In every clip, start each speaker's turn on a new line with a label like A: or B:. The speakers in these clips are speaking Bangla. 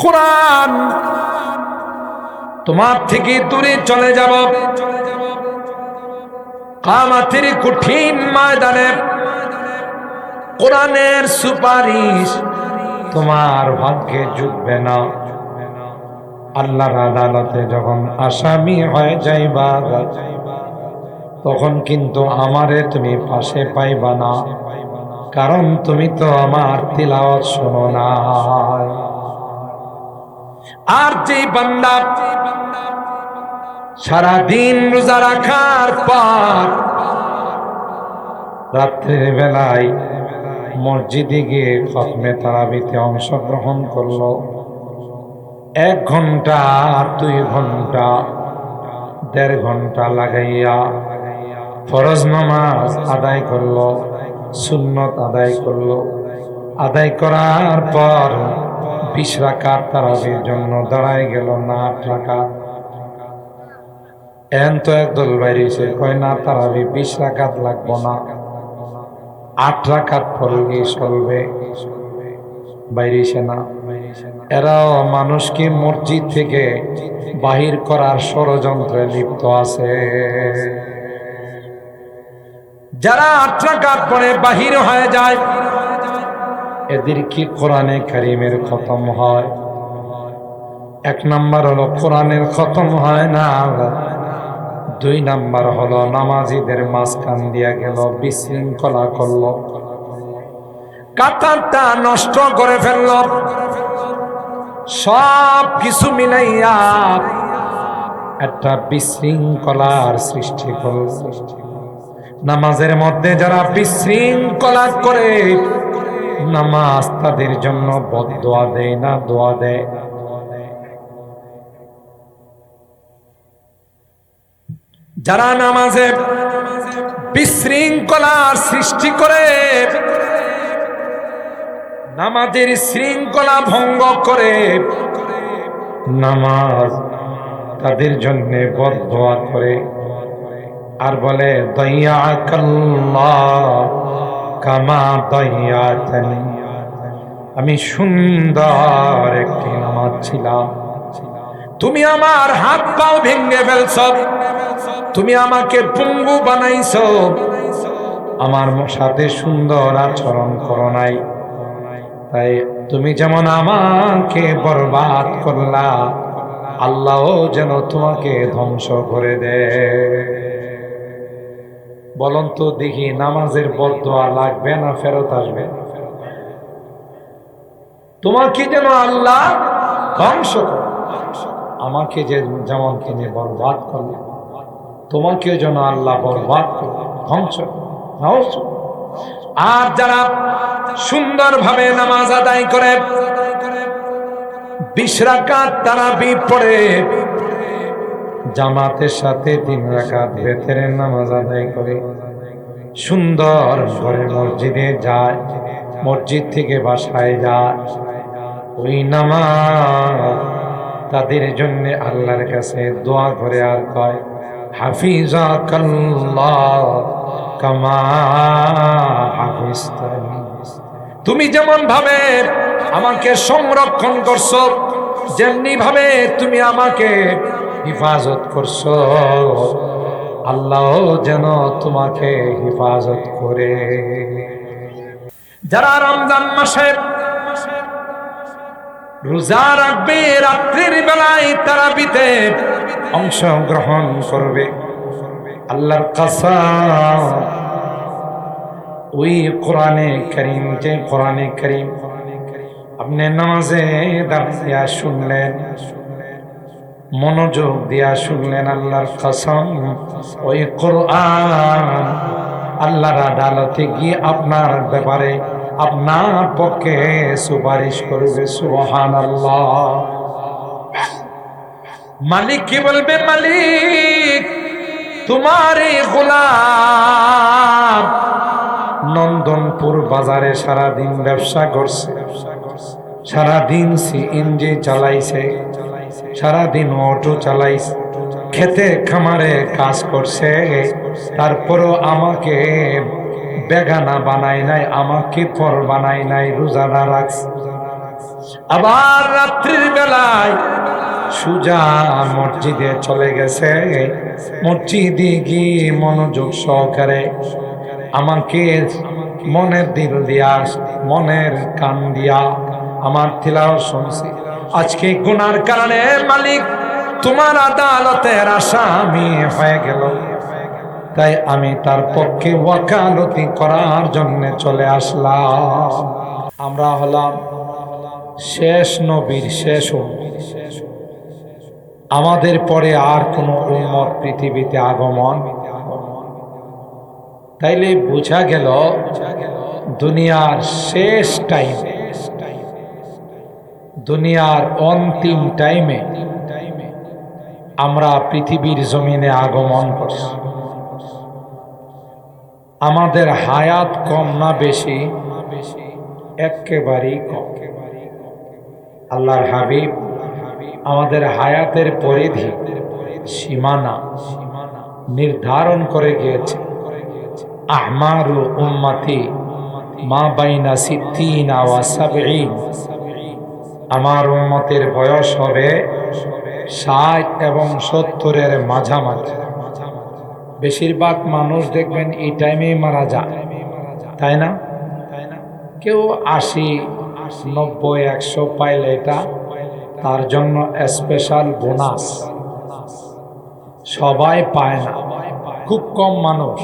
A: কোরআন তোমার থেকে দূরে চলে যাব। কিয়ামতের কঠিন ময়দানে কোরআনের সুপারিশ তোমার ভাগ্যে জুটবে না। আল্লাহর আদালতে যখন আসামি হয়ে যাইবা, তখন কিন্তু আমারে তুমি পাশে পাইবা না, কারণ তুমি তো আমার তিলাওয়াত শোনো না। আর যে বান্দা সারাদিন রোজা রাখার পর রাত্রের বেলায় মসজিদে গিয়ে খতমে তারাবিতে অংশগ্রহণ করলো, 1 ঘন্টা 2 ঘন্টা 1.5 ঘন্টা লাগাইয়া ফরজ নামাজ আদায় করলো, সুন্নত আদায় করলো, আদায় করার পর 20 রাকাত তারাবির জন্য দাঁড়ায় গেল না 8 রাকাত। এন তো একদল বাইরেছে, কয় না তারাবি 20 রাকাত লাগবো না, 8 রাকাত পড়লে চলবে। বাইরেছে না। এরাও মানুষকে মসজিদ থেকে বাহির করার ষড়যন্ত্রে লিপ্ত আছে। যারা 8 রাকাত পড়ে বাহির হয়ে যায়, এদের কি কোরআনে কারিমের খতম হয়? 1 নাম্বার হলো কোরআনের খতম হয় না, 2 নাম্বার হলো নামাজিদের মাঝখান দিয়া গেল, বিশৃঙ্খলা করলো, কাতারটা নষ্ট করে ফেলল, সব কিছু মিলাইয়া একটা বিশৃঙ্খলার সৃষ্টি করল। নামাজের মধ্যে যারা বিশৃঙ্খলা করে, নামাজ তাদের জন্য বদদোয়া দেয় না দোয়া দেয়। যারা নামাজে বিশৃঙ্খলার সৃষ্টি করে, নামাজের শৃঙ্খলা ভঙ্গ করে, নামাজ তাদের জন্য বদদোয়া করে আর বলে দাইয়াকাল্লাহ কামা দাইয়াতানি। আমি সুন্দর একটি নামাজ ছিলাম, তুমি আমার হাত পাও ভেঙে ফেলছ, তুমি আমাকে পঙ্গু বানাইছ, আমার সাথে সুন্দর আচরণ করো নাই। তাই তুমি যেমন আমাকে বরবাদ করলা, আল্লাহও যেন তোমাকে ধ্বংস করে দেয়। বলুন তো দেখি, নামাজের বদদোয়া লাগবে না ফেরত আসবে? তোমাকে যেন আল্লাহ ধ্বংস করে, আমাকে যে যেমন তিনি বরবাদ করলেন, তোমাকে যেন আল্লাহ বরবাদ করে ধ্বংস করে। আর যারা সুন্দরভাবে নামাজ আদায় করে, 20 রাকাত তারাবি পড়ে, জামাতের সাথে 3 রাকাত বেতেরের নামাজ আদায় করে, সুন্দর ঘরে মসজিদে যায়, মসজিদ থেকে বাসায় যায়, ওই নামাজ তাদের জন্য আল্লাহর কাছে দোয়া করে আর কয় হাফিজাকাল্লাহ কামা হাফিজতানি। তুমি যেমন ভাবে আমাকে সংরক্ষণ করছো, যেমনি ভাবে তুমি আমাকে হিফাজত করছো, আল্লাহ যেন তোমাকে হিফাজত করে। যারা রমজান মাসে রোজা রাখবে, রাত্রির বেলায় তারাবিতে অংশগ্রহণ করবে, আল্লাহর কসম ওই কোরআনে কারীম, যে কোরআনে কারীম আপনি নামাজে দাঁড়িয়ে শুনলেন, মনোযোগ দিয়া শুনলেন, আল্লাহর কসম ওই কোরআন আল্লাহর আদালতে গিয়ে আপনার ব্যাপারে আপনার পক্ষে সুপারিশ করবে। সুবহানাল্লাহ। মালিক কি বলবে? মালিক তোমারই গোলাম নন্দনপুর বাজারে সারাদিন ব্যবসা করছে, সারাদিন সিএনজি চালাইছে, সারাদিন অটো চালাইছে, খেতে খামারে কাজ করছে, তারপরও আমাকে বেগানা বানাই নাই, আমাকে পর বানাই নাই, রোজানা রাখছে। আবার রাত্রির বেলায় সুজা মসজিদে চলে গেছে। মসজিদে গিয়ে মনোযোগ সহকারে আমাকে মনের দিল দিয়া, মনের কান দিয়া আমার তিলাওয়াত শুনছি। আজকে গুনার কারণে মালিক তোমার আদালতের আসামি হয়ে গেল, তাই আমি তার পক্ষে ওয়াকালতি করার জন্য চলে আসলাম। আমরা হলাম শেষ নবীর শেষ উম্মত। আমাদের পরে আর কোন উম্মত পৃথিবীতে আগমন, তাইলে বোঝা গেল দুনিয়ার শেষ টাইম, দুনিয়ার অন্তিম টাইমে আমরা পৃথিবীর জমিনে আগমন করছি। আমাদের হায়াত কম না বেশি? একেবারেই কম। আল্লাহর হাবিব আমাদের হায়াতের পরিধি, সীমানা নির্ধারণ করে গিয়েছে। আমারু উম্মতি মা বাইনা সিত্তিনা ওয়া সাবঈন, আমার উম্মতের বয়স হবে 60 এবং 70-এর মাঝামাঝি। বেশিরভাগ মানুষ দেখবেন এই টাইমেই মারা যায়, তাই না? কেউ 80, 90, 100 পাইলে এটা তার জন্য স্পেশাল বোনাস। সবাই পায় না, খুব কম মানুষ।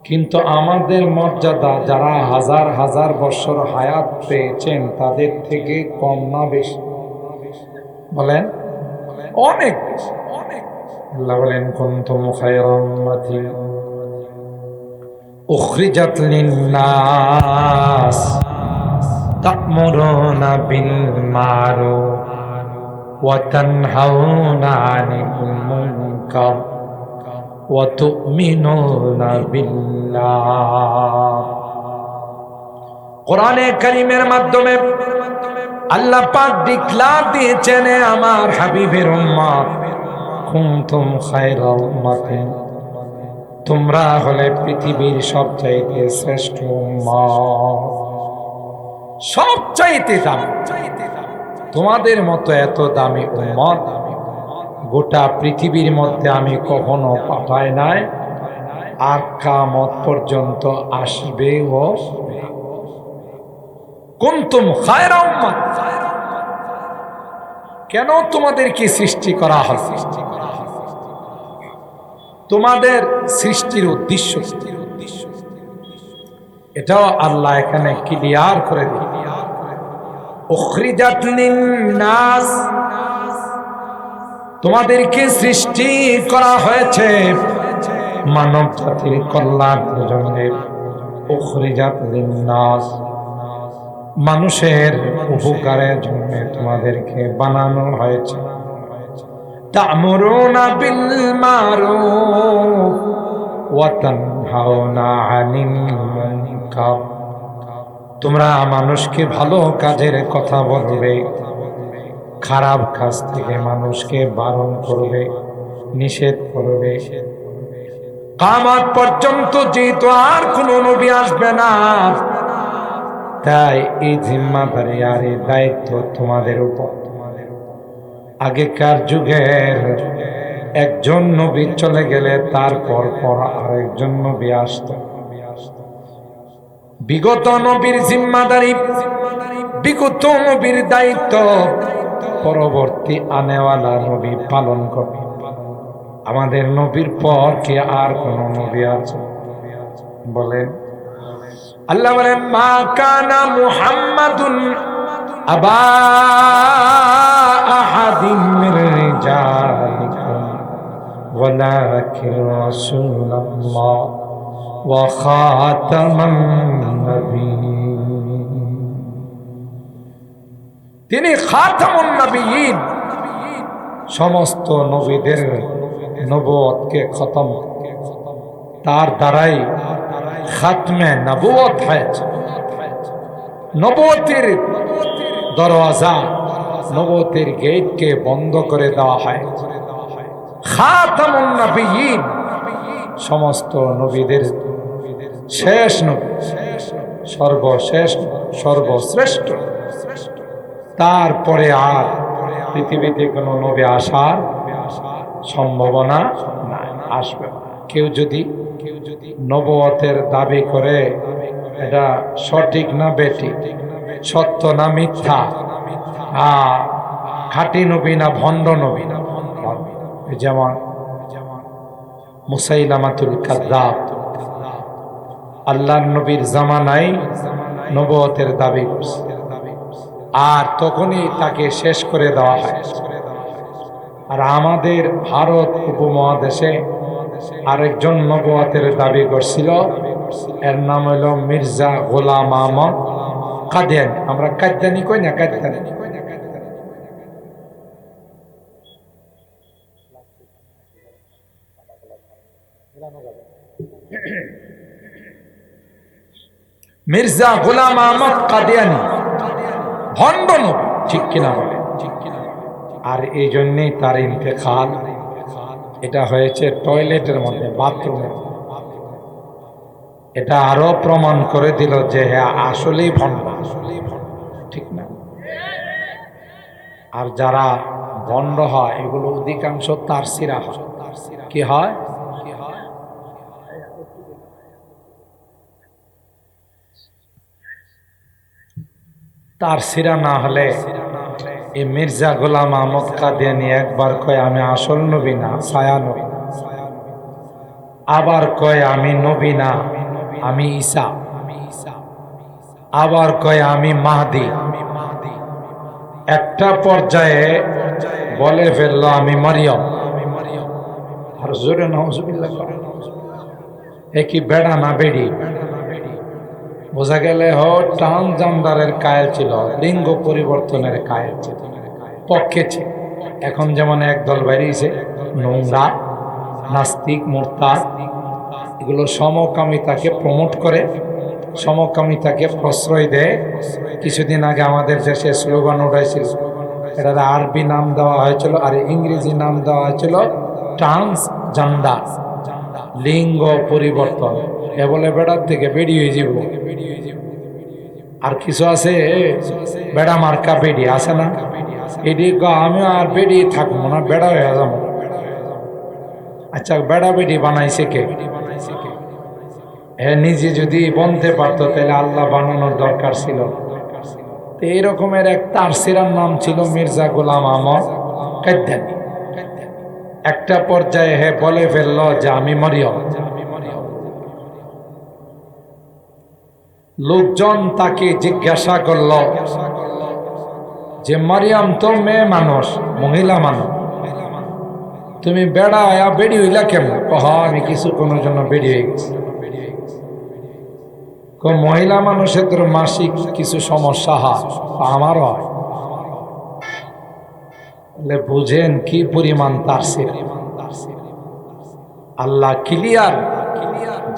A: কিন্তু আমাদের মর্যাদা যারা হাজার হাজার বছর হায়াত পেয়েছেন তাদের থেকে কম না বেশি? বলেন অনেক। আল্লাহ বলেন কুনতুম খায়রা উম্মাতিন উখরিজাত লিন-নাস তা'মুরুনা বিল মা'রুফ ওয়া তানহাউনা আনিল মুনকার ওয়া তু'মিনুনা বিল্লাহ। কোরআনে কারীমের মাধ্যমে আল্লাহ পাক ডিক্লার দিয়েছেন, আমার হাবিবের উম্মত কুনতুম খায়রা উম্মাতিন, তোমরা হলে পৃথিবীর সবচাইতে শ্রেষ্ঠ উম্মত, সবচাইতে দামি। তোমাদের মতো এত দামি উম্মত গোটা পৃথিবীর মধ্যে আমি কখনো পাঠাই নাই, আর কিয়ামত পর্যন্ত আসবেও। কুনতুম খায়রা উম্মাত, কেন তোমাদেরকে সৃষ্টি করা হল? তোমাদের সৃষ্টির উদ্দেশ্য এটাও আল্লাহ এখানে ক্লিয়ার করে দিল। উখরিজাত লিন-নাস, তোমাদেরকে সৃষ্টি করা হয়েছে মানব জাতির কল্যাণের জন্য। উখরিজাত লিন-নাস, মানুষের উপকারের জন্য তোমাদেরকে বানানো হয়েছে। তা'মুরুনা বিল মা'রুফ ওয়া তানহাউনা আনিল মুনকার, তোমরা মানুষকে ভালো কাজের কথা বলবে, খারাপ কাজ থেকে মানুষকে বারণ করবে, নিষেধ করবে। কিয়ামত পর্যন্ত যেহেতু আর কোনো নবী আসবে না, তাই এই জিম্মাদারি আর এই দায়িত্ব তোমাদের উপর। আগেকার যুগের একজন নবী চলে গেলে তারপর পর আরেকজন নবী আসত। বিগত নবীর জিম্মাদারি, বিগত নবীর দায়িত্ব পরবর্তী আনেওয়ালা নবী পালন করবে। আমাদের নবীর পর কে আর কোন নবী আছে? বলেন। আল্লাহ বলেন, মা কানা মুহাম্মাদুন আবা আহাদিম মির রিজালিকুম ওয়ালাকিন রাসূলুল্লাহ ওয়া খাতামান নবিয়্যিন। তিনি খাতামুন নবিয়্যিন, সমস্ত নবীদের নবুয়তকে খতম, তার দ্বারাই খাতমে নবুয়ত হয়েছে। নবুয়তের দরওয়াজা, নবুয়তের গেটকে বন্ধ করে দেওয়া হয়। খাতামুন নবিয়্যিন, সমস্ত নবীদের শেষ নবী, সর্বশেষ, সর্বশ্রেষ্ঠ। তারপরে আর পৃথিবীতে কোনো নবী আসার সম্ভাবনা নাই, আসবে না। কেউ যদি নবুয়তের দাবি করে, এটা সঠিক না বেঠিক, সত্য না মিথ্যা, খাঁটি নবী না ভণ্ড নবী, যেমন মুসাইলামাতুল কাযযাব আল্লাহর নবীর জামানায় নবুয়তের দাবি করছে, আর তখনই তাকে শেষ করে দেওয়া হয়। আর আমাদের ভারত উপমহাদেশে আরেকজন নবুয়তের দাবি করছিল, এর নাম হইল মির্জা গোলাম আহমদ কাদিয়ানী। আমরা কাদিয়ানী কই না, কাদিয়ানী। মির্জা গোলাম আহমদ কাদিয়ানী ভণ্ড নবী, ঠিক কিনা বলে? আর এই জন্যেই তার ইন্তেকাল এটা হয়েছে টয়লেটের মধ্যে, বাথরুমে। এটা আরো প্রমাণ করে দিল যে হ্যাঁ আসলেই ভণ্ড, ঠিক না? আর যারা ভণ্ড হয় এগুলো অধিকাংশ তারসিরা হয়। কি হয়? তারসিরা না হলে এই মির্জা গোলাম আহমদ কাদিয়ানী একবার কয় আমি আসল নবী না, ছায়া নবী। আবার কয় আমি নবী না, আমি ঈসা। আবার কয় আমি মাহদি। একটা পর্যায়ে বলে ফেললো আমি মারিয়ম। আর জোরে নাউজুবিল্লাহ করেন। এ কি বেড়া না বেড়ি? বোঝা গেলে ট্রান্সজেন্ডারের কায়েল ছিল, লিঙ্গ পরিবর্তনের কায়েল ছিল, পক্ষে ছিল। এখন যেমন একদল বেরিয়েছে নোংরা, নাস্তিক, মুরতাদ, এগুলো সমকামিতাকে প্রমোট করে, সমকামিতাকে প্রশ্রয় দেয়। কিছুদিন আগে আমাদের দেশে স্লোগান উঠাইছিল, এটার আরবি নাম দেওয়া হয়েছিল আর ইংরেজি নাম দেওয়া হয়েছিল ট্রান্সজেন্ডার, লিঙ্গ পরিবর্তন। এ বলে বেড়ার থেকে বেরিয়ে যাব। আর কিছু আছে বেড়া মার্কা বেড়ি আছে না, এটি আমি আর বেড়ি থাকবো না, বেড়া হয়ে যাবো। আচ্ছা, বেড়া বেড়ি বানাইছে কে? নিজে যদি বলতে পারতো তাহলে আল্লাহ বানানোর দরকার ছিল। তো এইরকমের এক তারসিরার নাম ছিল মির্জা গোলাম আহমদ কাদিয়ানী। একটা পর্যায়ে বলে ফেললো যে আমি মারিয়ম। লোকজন তাকে জিজ্ঞাসা করল যে মারিয়াম তো মেয়ে মানুষ, মহিলা মানুষ, তুমি বেড়া বেড়ি হইলা কেমন? আমি কিছু কোনো জন্য বেড়ি হয়ে গেছি। মহিলা মানুষের তোর মাসিক কিছু সমস্যা হয়, আমার হয়। বুঝেন কি পরিমাণ তারসির। আল্লাহ ক্লিয়ার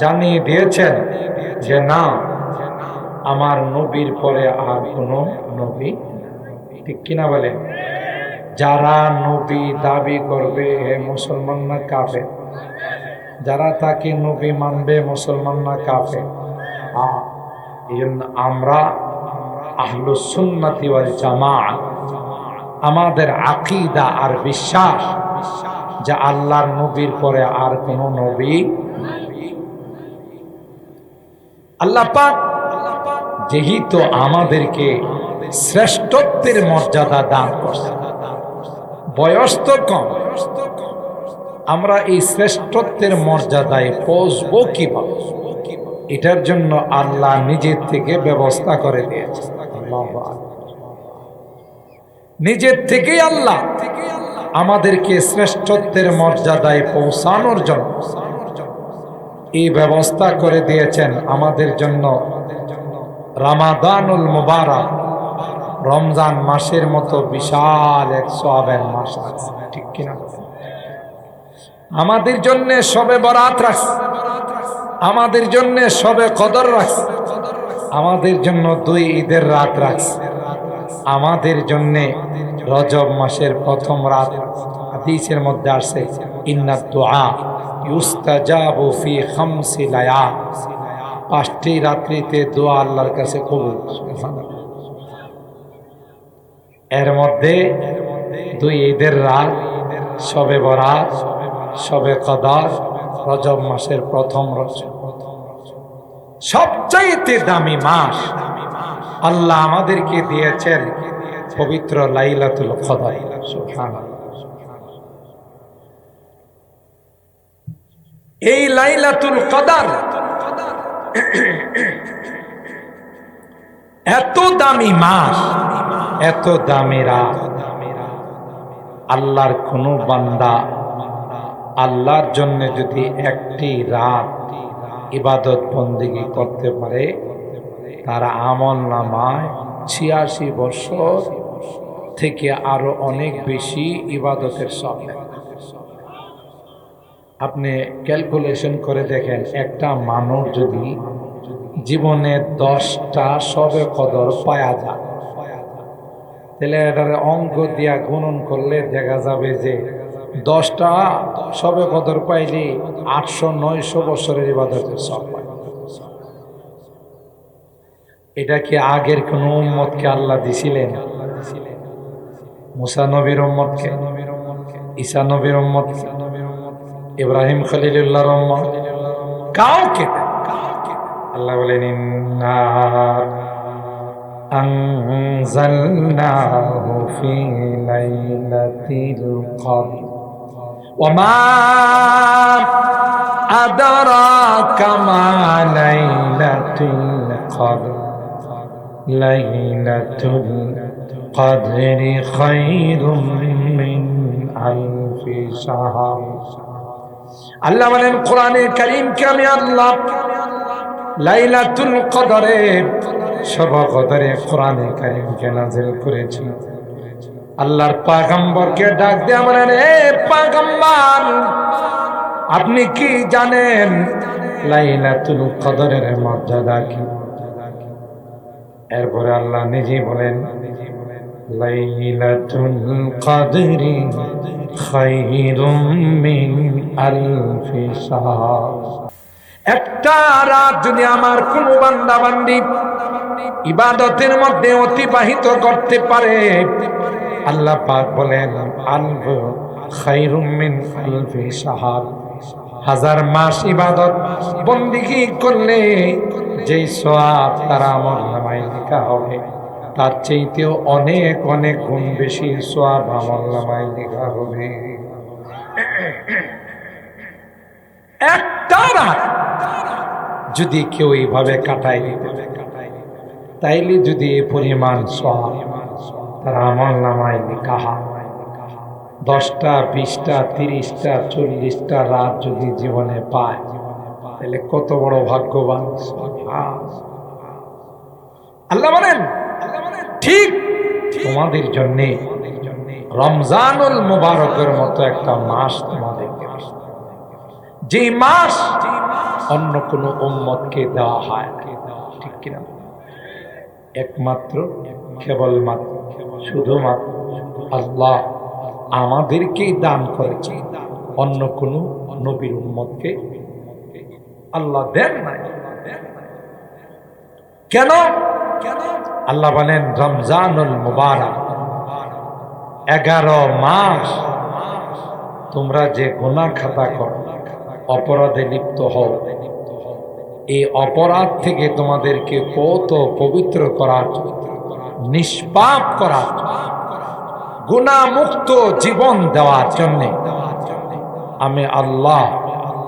A: জানিয়ে দিয়েছেন যে না, আমার নবীর পরে আর কোনো নবী, ঠিক কিনা বলে? যারা নবী দাবি করবে হে মুসলমান না কাফের, যারা তাকে নবী মানবে মুসলমান না কাফের। এই জন্য আমরা আহলুস সুন্নাতি ওয়াল জামাআত, আমাদের আকীদা আর বিশ্বাস যে আল্লাহর নবীর পরে আর কোনো নবী। আল্লাহ পাক যেহেতু আমাদেরকে শ্রেষ্ঠত্বের মর্যাদা দান করছে, বয়স তো কম, আমরা এই শ্রেষ্ঠত্বের মর্যাদায় পৌঁছবো কিভাবে? এটার জন্য আল্লাহ নিজের থেকে ব্যবস্থা করে দিয়েছে। নিজের থেকেই আল্লাহ আমাদেরকে শ্রেষ্ঠত্বের মর্যাদায় পৌঁছানোর জন্য এই ব্যবস্থা করে দিয়েছেন। আমাদের জন্য রমাদানুল মুবারক, রমজান মাসের মতো বিশাল এক সওয়াবের মাস আছে, ঠিক কিনা? আমাদের জন্য শবে বরাত রাখছে, আমাদের জন্য শবে কদর রাখছে, আমাদের জন্য 2 ঈদের রাত রাখছে, আমাদের জন্য রজব মাসের প্রথম রাত। হাদিসের মধ্যে আসছে ইন্নাদ দুআ ইউস্তাজাবু ফি 5 লায়াল, 5টি রাত্রিতে দোয়া আল্লাহর কাছে কবুল। এর মধ্যে দুই ঈদের রাত, শবে বরাত, শবে কদর, রজব মাসের প্রথম রজব, সবচাইতে দামি মাস আল্লাহ আমাদেরকে দিয়েছেন পবিত্র লাইলাতুল কদর। সুবহানাল্লাহ। এই লাইলাতুল কদর এত দামি মাস, এত দামি রাত, আল্লাহর কোন বান্দা আল্লাহর জন্য যদি একটি রাত ইবাদত বন্দেগী করতে পারে, তার আমল নামায় ৮৬ বছর থেকে আরো অনেক বেশি ইবাদতের সব। আপনি ক্যালকুলেশন করে দেখেন, একটা মানুষ যদি জীবনে 10টা শবে কদর পায়া যায়, তাহলে এটার অঙ্ক দিয়া গুণন করলে দেখা যাবে যে 10টা শবে কদর পাইলে ৮০০-৯০০ বছরের ইবাদতের সব পায়। এটা কি আগের কোন উম্মতকে আল্লাহ দিছিলেন? মুসা নবীর উম্মতকে, ঈসা নবীর উম্মতকে, ইব্রাহিম খলিলুল্লাহর উম্মত, কাউকে? আল্লাহ বলেন ইন্না আনজালনাহু ফি লাইলাতিল কদর ওয়া মা আদরাকা মা লাইলাতুল কদর লাইলাতুল কদরি খায়রুম মিন আলফি শাহর। আল্লাহ বলেন কোরআনে কারীমকে আমি আল্লাহ লাইলাতুল কদরে, শবে কদরে কোরআনে কারীমকে নাযিল করেছি। আল্লাহর পয়গম্বরকে ডাক দিয়ে বলেন, এ পয়গম্বর, আপনি কি জানেন লাইলাতুল কদরের মর্যাদা কি? এরপরে আল্লাহ নিজে বলেন, লাইলাতুল কদরি খায়রুম মিন আলফি শাহর। একটা রাত যদি আমার কোন বান্দা বান্দি ইবাদতের মধ্যে অতিবাহিত করতে পারে, আল্লাহ পাক বলেন আলফু খায়রুম মিন আলফি শাহর, 1000 মাস ইবাদত বন্দেগী করলে যেই সওয়াব তার আমলনামায় লেখা হবে, তার চাইতেও অনেক অনেক গুণ বেশি সওয়াব আমলনামায় লেখা হবে। একটা রাত যদি কেউ এইভাবে কাটাই দিতে, তাইলে যদি এই পরিমাণ সওয়াব তার আমলনামায় লেখা হয়, 10টা 20টা 30টা 40টা রাত যদি জীবনে পায়, তাহলে কত বড় ভাগ্যবান। আল্লাহ বলেন ঠিক তোমাদের জন্য রমজানুল মুবারকের মতো একটা মাস তোমাদেরকে, যে মাস অন্য কোন উম্মতকে দেওয়া হয়, ঠিক কিনা? একমাত্র কেবলমাত্র শুধুমাত্র আল্লাহ আমাদেরকেই দান করেছে, অন্য কোন নবীর উম্মতকে আল্লাহ দেন নাই। কেন? আল্লাহ বলেন রমজানুল মুবারক, 11 মাস তোমরা যে গুনাহ খাতা করো, অপরাধে লিপ্ত হও, এই অপরাধ থেকে তোমাদেরকে কত পবিত্র করার, নিষ্পাপ করার, গুনাহ মুক্ত জীবন দেওয়ার জন্য আমি আল্লাহ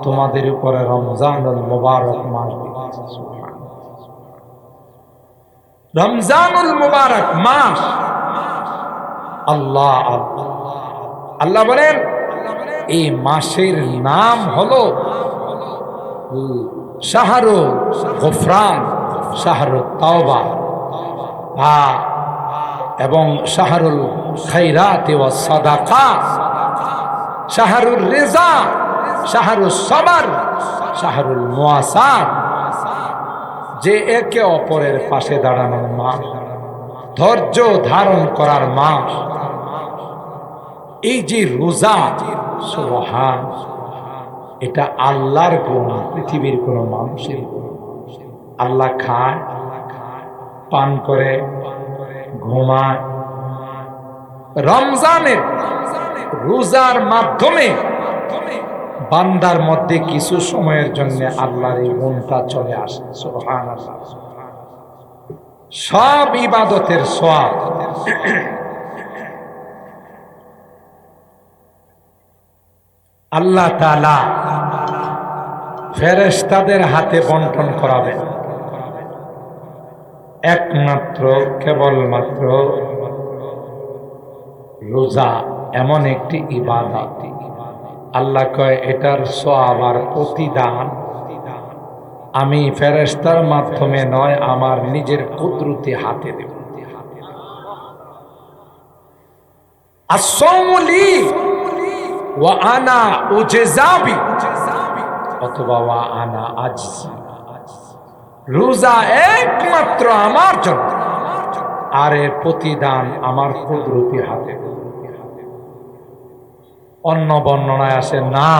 A: তোমাদের উপরে রমজানুল মুবারক মাস দিয়েছি। রমজানুল মুবারক মাস আল্লাহ আল্লাহ বলেন এই মাসের নাম হলো শাহরুল গফরান, শাহরুল তাওবা এবং শাহরুল খায়রাত ওয়া সাদাকাত, শাহরুল রিজা, শাহরুল সবর, শাহরুল মুওয়াসাত, যে একে অপরের পাশে দাঁড়ানোর মাস, ধৈর্য ধারণ করার মাস। এই যে রোজা, সুবহান, এটা আল্লাহর গুণ, পৃথিবীর কোন মানুষের গুণ। আল্লাহ খায়, পান করে, ঘুমায়, রমজানের রোজার মাধ্যমে বান্দার মধ্যে কিছু সময়ের জন্য আল্লাহর এই মনটা চলে আসে। সুবহানাল্লাহ। সব ইবাদতের সওয়াব আল্লাহ তাআলা ফেরেশতাদের হাতে বন্টন করাবেন। একমাত্র কেবলমাত্র রোজা এমন একটি ইবাদত, আল্লাহ কয় এটার সওয়াব আর প্রতিদান আমি ফেরেশতার মাধ্যমে নয়, আমার নিজের কুদরতি হাতে দেব। as-sawmu li wa ana ujzabi অথবা ওয়া আনা আজজি, রোজা একমাত্র আমার জন্য আর এর প্রতিদান আমার কুদরতি হাতে। অন্য বর্ণনায় আসে না,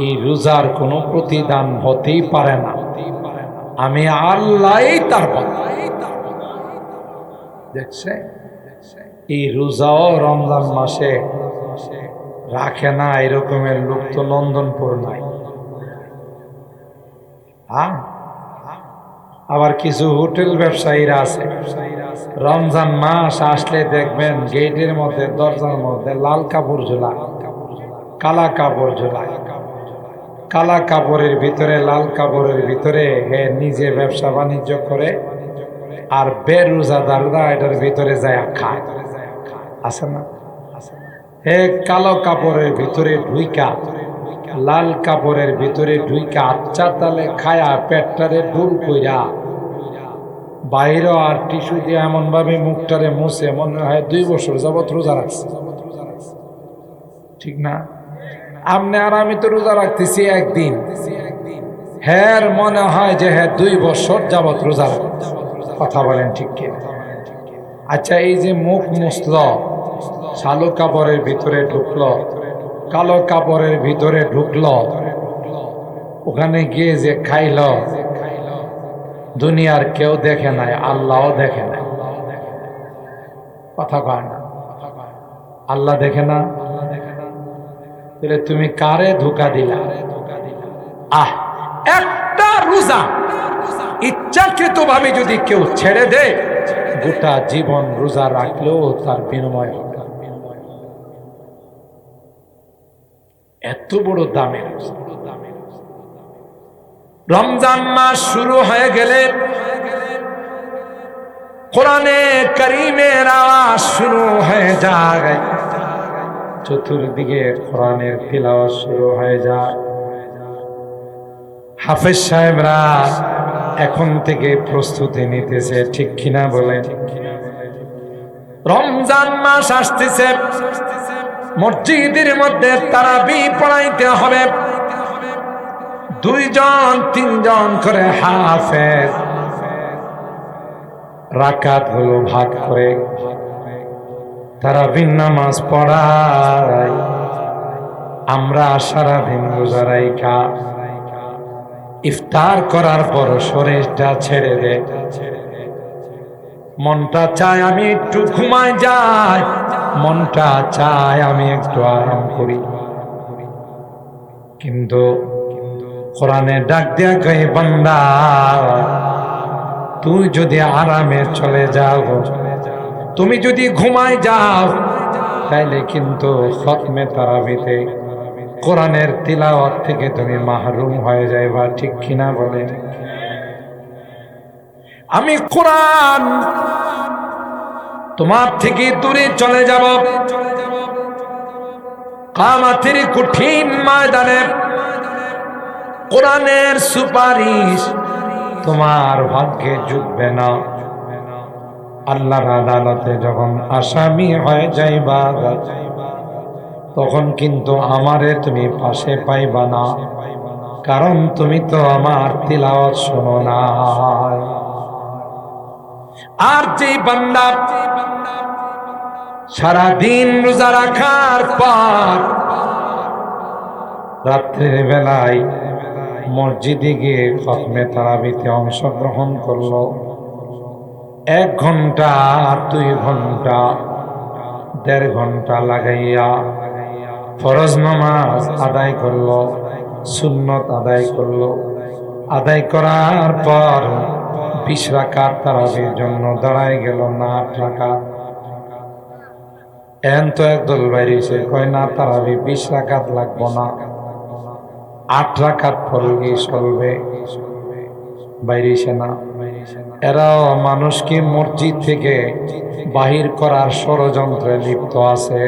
A: এই রোজার কোনো প্রতিদান হতেই পারে না, আমি আল্লাহই তার বন্ধা। দেখছে, এই রোজাও রমজান মাসে রাখে না এরকমের লোক তো নন্দনপুর নাই। হ্যাঁ, আবার কিছু হোটেল ব্যবসায়ীরা আছে, রমজান মাস আসলে দেখবেন গেটের মধ্যে দরজার মধ্যে লাল কাপড় ঝোলায়, কালা কাপড় ঝোলায়, কালা কাপড়ের ভিতরে লাল কাপড়ের ভিতরে হে নিজে ব্যবসা বাণিজ্য করে, আর বেরোজাদাররা এটার ভিতরে যায় খায়। আছে না? হে কালো কাপড়ের ভিতরে ঢুইকা লাল কাপড়ের ভিতরে ঢুইকা আচ্ছা তালে খায়া পেটটারে ডুল কইরা বাইরে আর টিস্যু দিয়ে এমন ভাবে মুখটারে মুছে মনে হয় 2 বছর যাবত রোজা রাখছে। ঠিক না? আপনি আর আমি তো রোজা রাখতেছি একদিন, হ্যাঁ মনে হয় যে হ্যাঁ 2 বছর যাবত রোজা রাখছে। কথা বলেন ঠিক কি? আচ্ছা, এই যে মুখ মুছল, কালো কাপড়ের ভিতরে ঢুকলো, কালো কাপড়ের ভিতরে ঢুকলো, ওখানে গিয়ে যে খাইল, দুনিয়ার কেউ দেখে নাই, আল্লাহও দেখে নাই। কথা কয় না? আল্লাহ দেখে না? তাহলে তুমি কারে ধোঁকা দিলা? একটা রোজা ইচ্ছাকৃত ভাবে যদি কেউ ছেড়ে দেয়, গোটা জীবন রোজা রাখলেও তার বিনিময় হবে। এত বড় দামের রমজান মাস শুরু হয়ে গেলে কোরআনে কারীমের আওয়াজ শুরু হয়ে যায়, চতুর্দিকে কোরআনের তিলাওয়াত শুরু হয়ে যায়। হাফেজ সাহেবরা এখন থেকে প্রস্তুতি নিতেছে, ঠিক কিনা বলেন? রমজান মাস আসতেছে, মসজিদের মধ্যে তারাবি পড়াইতে হবে, 2 জন 3 জন করে হাফেজ রাকাত গুলো ভাগ করে তারাবির নামাজ পড়ায়। আমরা সারাদিন রোজা রাইখা ইফতার করার পর শরীরটা ছেড়ে দে, মনটা চায় আমি একটু ঘুমায় যাই, মনটা চায় আমি একটু আরাম করি, কিন্তু কোরআনে ডাক দিয়া কই, বান্দা তুই যদি আরামে চলে যাও, তুমি যদি ঘুমায় যাও, তাইলে কিন্তু খতমে তারাবিতে কোরআনের তিলাওয়াত থেকে তুমি মাহরুম হয়ে যাইবা। ঠিক কিনা বলেন? আমি কোরআন তোমার থেকে দূরে চলে যাব, কিয়ামতের কঠিন ময়দানে কোরআনের সুপারিশ তোমার ভাগ্যে জুটবে না। আল্লাহর আদালতে যখন আসামি হয়ে যাইবা, তখন কিন্তু আমারে তুমি পাশে পাইবা না, কারণ তুমি তো আমার তিলাওয়াত শোনো না। আর যে বান্দা সারাদিন রোজা রাখার পর রাত্রের বেলায় মসজিদে গিয়ে খতমে তারাবিতে অংশগ্রহণ করলো, 1 ঘন্টা 2 ঘন্টা 1.5 ঘন্টা লাগাইয়া ফরজ নামাজ আদায় করলো, সুন্নত আদায় করলো। আদায় করার পর 20 রাকাত তারাবির জন্য দাঁড়ায় গেল না 8 রাকাত। এন তো একদল বাইরেছে, কয় না তারাবি 20 রাকাত লাগবো না, 8 রাকাত পড়লেই চলবে। বাইরেছে না। এরাও মানুষকে মসজিদ থেকে বাহির করার ষড়যন্ত্রে লিপ্ত আছে।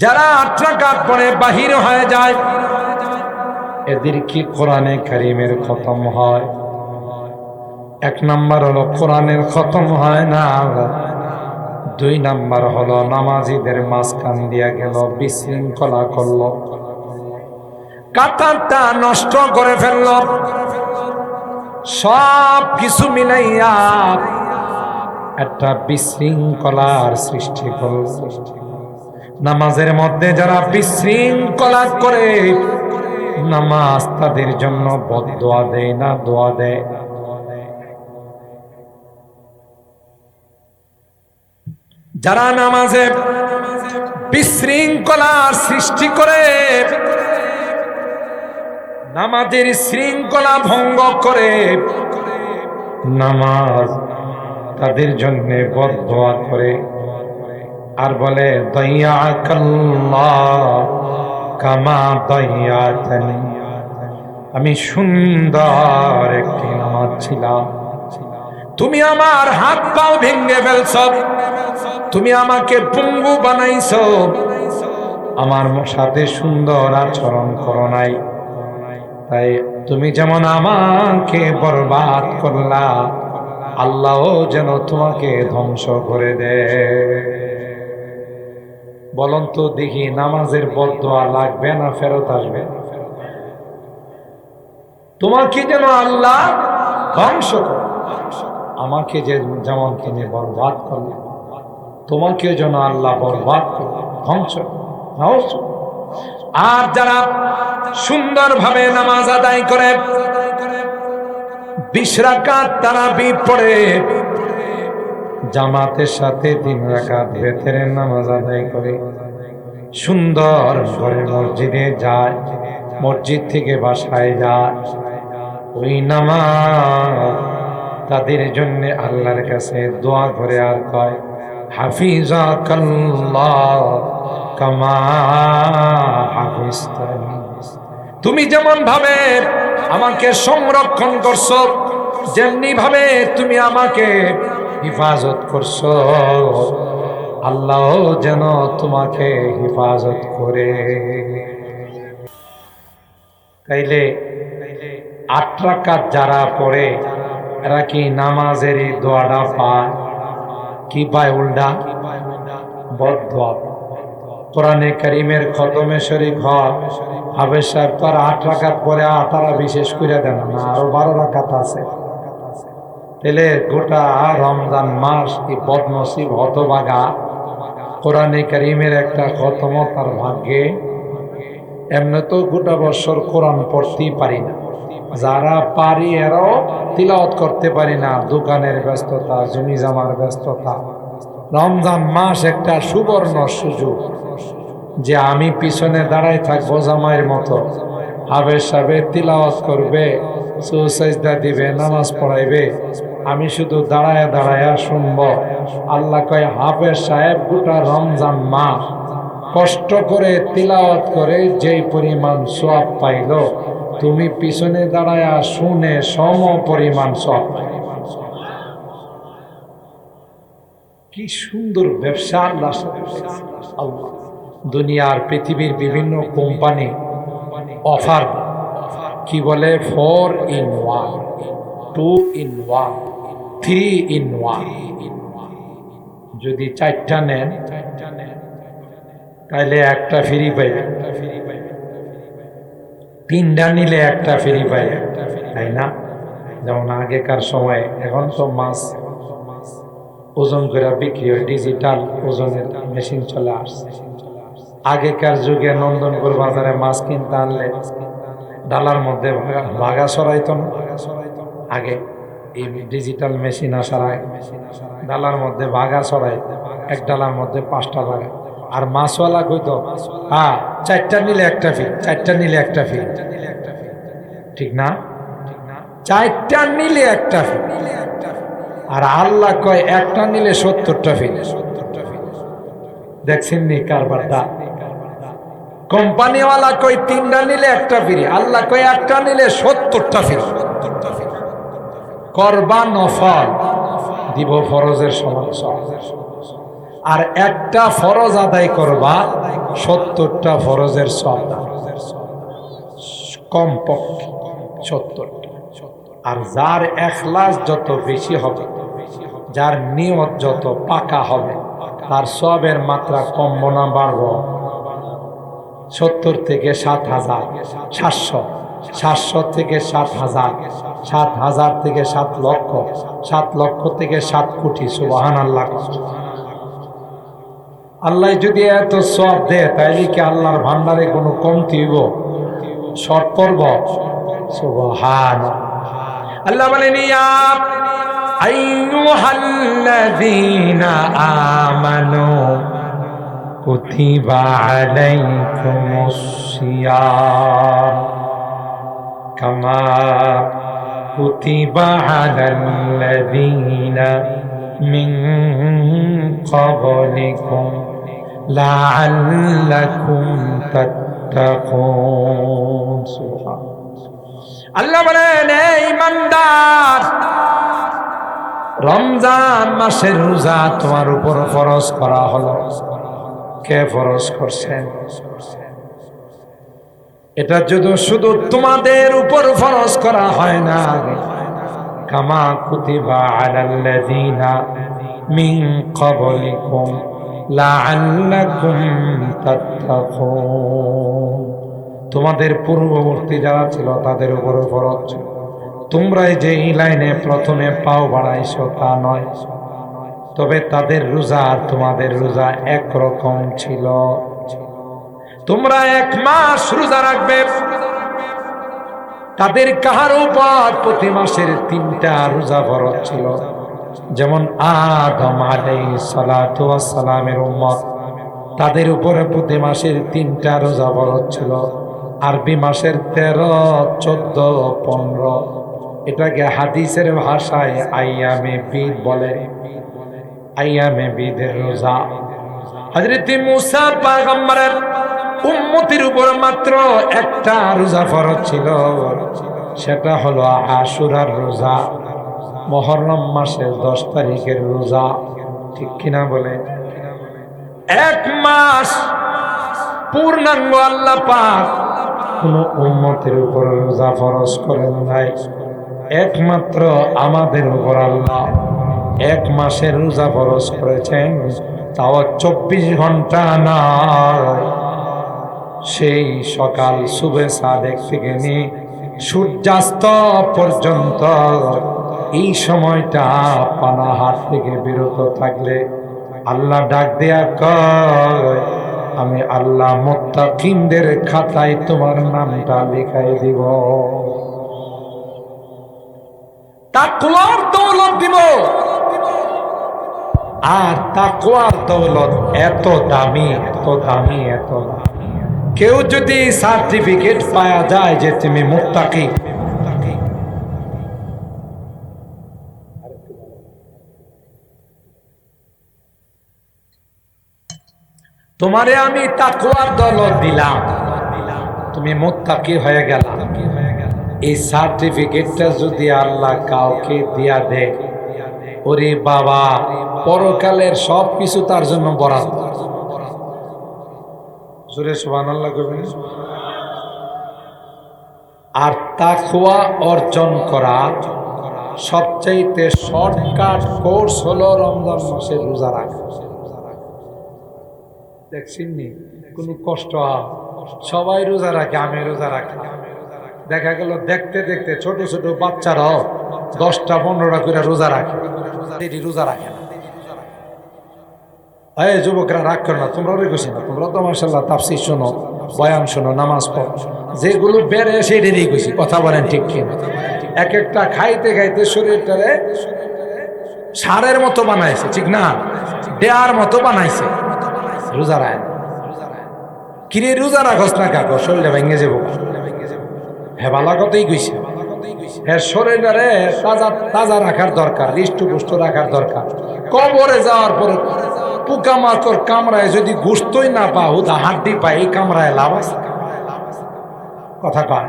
A: যারা 8 রাকাত পড়ে বাহির হয়ে যায়, এদের কি কোরআনে কারীমের খতম হয়? 1 নাম্বার হলো কোরআনের খতম হয় না, 2 নাম্বার হলো নামাজীদের মাঝখান দিয়া গেল, বিশৃঙ্খলা করলো, কাতারটা নষ্ট করে ফেলল। সব কিছু মিলাইয়া একটা বিশৃঙ্খলার সৃষ্টি করল। নামাজের মধ্যে যারা বিশৃঙ্খলা করে, নামাজ তাদের জন্য বদদোয়া দেয় না দোয়া দেয়। যারা নামাজে বিশৃঙ্খলার সৃষ্টি করে, নামাজের শৃঙ্খলা ভঙ্গ করে, নামাজ তাদের জন্য বদদোয়া করে আর বলে দাইয়াকাল্লাহ কামা দাইয়াতানি। আমি সুন্দর একটি নামাজ ছিলাম, তুমি আমার হাত পাও ভেঙে ফেলছ, তুমি আমাকে পঙ্গু বানাইছ, আমার সাথে সুন্দর আচরণ করো নাই। তাই তুমি যেমন আমাকে বরবাদ করলা, আল্লাহও যেন তোমাকে ধ্বংস করে দেয়। বলুন তো দেখি, নামাজের বদদোয়া লাগবে না ফেরত আসবে? তোমাকে যেন আল্লাহ ধ্বংস করে, আমাকে যে যেমন তিনি বরবাদ করলেন, তোমাকে যেন আল্লাহ বরবাদ করে ধ্বংস করে। আর যারা সুন্দরভাবে নামাজ আদায় করে, 20 রাকাত তারাবি পড়ে, জামাতের সাথে 3 রাকাত বেতেরের নামাজ আদায় করে, সুন্দর ঘরে মসজিদে যায়, মসজিদ থেকে বাসায় যায়, ওই নামাজ তাদের জন্য আল্লাহর কাছে দোয়া করে আর কয় হাফিজাকাল্লাহ কামা হাফিজতানি। তুমি যেমন ভাবে আমাকে সংরক্ষণ করছো, যেমনি ভাবে তুমি আমাকে হিফাজত করছো, আল্লাহ যেন তোমাকে হিফাজত করে। তাইলে 8 রাকাত যারা পড়ে, এরা কি নামাজের এই দোয়াটা পায়? কি পায়? উল্টা বদদোয়া। কোরআনে কারীমের খতমে শরীক হয়, হাফেজ সাহেব তো আর 8 রাকাত পরে তারা বিশেষ করে দেন না, আরো 12 রাকাত আছে। তাহলে গোটা রমজান মাস কি বদনসিব হতভাগা, কোরআনে কারীমের একটা খতম তার ভাগ্যে। এমনি তো গোটা বছর কোরআন পড়তেই পারি না, যারা পারি এরাও তিলাওয়াত করতে পারি না, দোকানের ব্যস্ততা, জমি জমার ব্যস্ততা। রমজান মাস একটা সুবর্ণ সুযোগ যে আমি পিছনে দাঁড়াই থাকবো জামাইয়ের মতো, হাফেজ সাহেব তিলাওয়াত করবে, সুজদা দিবে, নামাজ পড়াইবে, আমি শুধু দাঁড়ায়া দাঁড়ায়া শুনব। আল্লাহ কয় হাফেজ সাহেব গোটা রমজান মাস কষ্ট করে তিলাওয়াত করে যেই পরিমাণ সওয়াব পাইল, তুমি পিছনে দাঁড়ায়া শুনে সম পরিমাণ সওয়াব পাইল। কি সুন্দর ব্যবসা আল্লাহ। দুনিয়ার পৃথিবীর বিভিন্ন কোম্পানি অফার কি বলে 4 in 1, 2 in 1, 3 in 1। যদি 4টা নেন তাহলে একটা ফ্রি পাইবেন, 3টা নিলে একটা ফ্রি পাইবেন, তাই না? যেমন আগেকার সময়, এখন তো মাছ ওজন করে বিক্রি হয়, ডিজিটাল ওজনের মেশিন চলে আসছে। আগেকার যুগে নন্দনপুর বাজারে মাছ কিনতে আনলে ডালার মধ্যে ভাগা সরাইতো না। আগে এই ডিজিটাল মেশিন আসার আগে ডালার মধ্যে বাঘা ছড়াই, এক ডালার মধ্যে 5টা বাঘা। আর মাছওয়ালা কইতো হ্যাঁ 4টা নিলে একটা ফ্রি, 4টা নিলে একটা ফ্রি, ঠিক না? 4টা নিলে একটা ফ্রি। আর আল্লাহ কয় একটা নিলে 70টা ফ্রি। দেখছেন নি কারবারটা? কোম্পানিওয়ালা কই 3টা নিলে একটা ফ্রি, আল্লাহ কয় একটা নিলে 70টা ফ্রি। করবা নফল, দিব ফরজের সমান সব। আর একটা ফরজ আদায় করবা 70টা ফরজের সব, কমপক্ষে 70টা। আর যার ইখলাস যত বেশি হবে, যার নিয়ত যত পাকা হবে, তার সবের মাত্রা কমবো না বাড়বো? 70 থেকে 7,000, 700, 700 থেকে 7,000, 7,000 থেকে 7 লক্ষ, 7 লক্ষ থেকে 7 কোটি। সুবহানাল্লাহ। আল্লাহ যদি এত সব দেয় তাইলে কি আল্লাহর ভান্ডারে কোনো কমতি হইব? শর্ট পড়ব? সুবহানাল্লাহ। আল্লাহ বলেন ইয়া আইয়ুহাল্লাযীনা আমানু কুতিবা আলাইকুমুস সিয়াম কামা কুতিবা আলাল্লাযীনা মিন ক্বাবলিকুম লাআল্লাকুম তাত্তাকুন। সুবহানাল্লাহ। আল্লাহ বলেন হে ঈমানদার, রমজান মাসের রোজা তোমার উপর ফরজ করা হলো। কে ফরজ করছেন? এটা যদি শুধু তোমাদের উপর ফরজ করা হয় না, কামা কুতিবা আলাল্লাযীনা মিন ক্বাবলিকুম লাআল্লাকুম তাত্তাকুন। তোমাদের পূর্ববর্তী যারা ছিল তাদের উপর ফরজ ছিল। তোমরা যে এই লাইনে প্রথমে পাও বাড়াইছো তা নয়, তবে তাদের রোজা আর তোমাদের রোজা একরকম ছিল। তোমরা 1 মাস রোজা রাখবে, তাদের কাহার উপর প্রতি মাসের 3টা রোজা ফরজ ছিল। যেমন আদম আলাইহিস সালাতু ওয়াস সালামের উম্মত, তাদের উপরে প্রতি মাসের 3টা রোজা ফরজ ছিল। আরবি মাসের 13, 14, 15, এটাকে হাদিসের ভাষায় আইয়ামে বিদ বলে। আইয়ামে বিদের রোজা হযরত মুসা পয়গম্বরের উম্মতের উপর মাত্র একটা রোজা ফরজ ছিল, সেটা হলো আশুরার রোজা, মুহররম মাসের 10 তারিখের রোজা। ঠিক কিনা বলে? 1 মাস পূর্ণাঙ্গ আল্লাহ পাক কোন উম্মতের উপর রোজা ফরজ করেন নাই, একমাত্র আমাদের উপর আল্লাহ 1 মাসের রোজা ফরজ করেছেন, তাও 24 ঘন্টা না, সেই সকাল সুবে সাদেক থেকে নিয়ে সূর্যাস্ত পর্যন্ত এই সময়টা পানাহার থেকে বিরত থাকলে আল্লাহ ডাক দেয়া কয়, আমি আল্লাহ মুত্তাকিনদের খাতায় তোমার নামটা লিখাই দিব, তাকওয়ার দৌলত দিব। আর তাকওয়ার দৌলত এত দামি, এত দামি, এত দামি, কেউ যদি সার্টিফিকেট পাওয়া যায় যে তুমি মুত্তাকি, তোমারে আমি তাকওয়ার দৌলত দিলাম, তুমি মুত্তাকি হয়ে গেলা, এই সার্টিফিকেটটা যদি আল্লাহ কাউকে দিয়া দেয়, ওরে বাবা, পরকালের সব কিছু তার জন্য বরাদ্দ। জোরে সুবহানাল্লাহ কইবেন। আর তাকওয়া অর্জন করা সবচাইতে শর্টকাট কোর্স হলো রমজান মাসে রোজা রাখা। দেখছেননি কোনো কষ্ট, সবাই রোজা রাখে, আমি রোজা রাখি। দেখা গেল দেখতে দেখতে ছোট ছোট বাচ্চারাও 10টা 15টা করে রোজা রাখে, রোজা রাখে না। এই যুবকরা রাগ করো না, তোমরা রেখেছি না, তোমরা তো মাশাআল্লাহ তাফসীর শোনো, বয়ান শোনো, নামাজ পড়ো, যেগুলো বেড়ে সেটাই কইছি, কথা বলেন ঠিক কিনা? এক একটা খাইতে খাইতে শরীরটারে সারের মতো বানাইছে, ঠিক না? দেয়ার মতো বানাইছে। রোজা রায় কিরে রোজা রাখস না কাকো, শরীরে ভেঙে যাবো। হ্যাঁ ভালো কথাই কইছে। হ্যাঁ শরীরে তাজা তাজা রাখার দরকার, হৃষ্টপুষ্ট রাখার দরকার। কবরে যাওয়ার পরে পোকামাকড় কামড়ায় যদি গোস্তই না পা হুদা হাড্ডি পায়, এই কামড়ায় লাভ আছে? কথা কয়।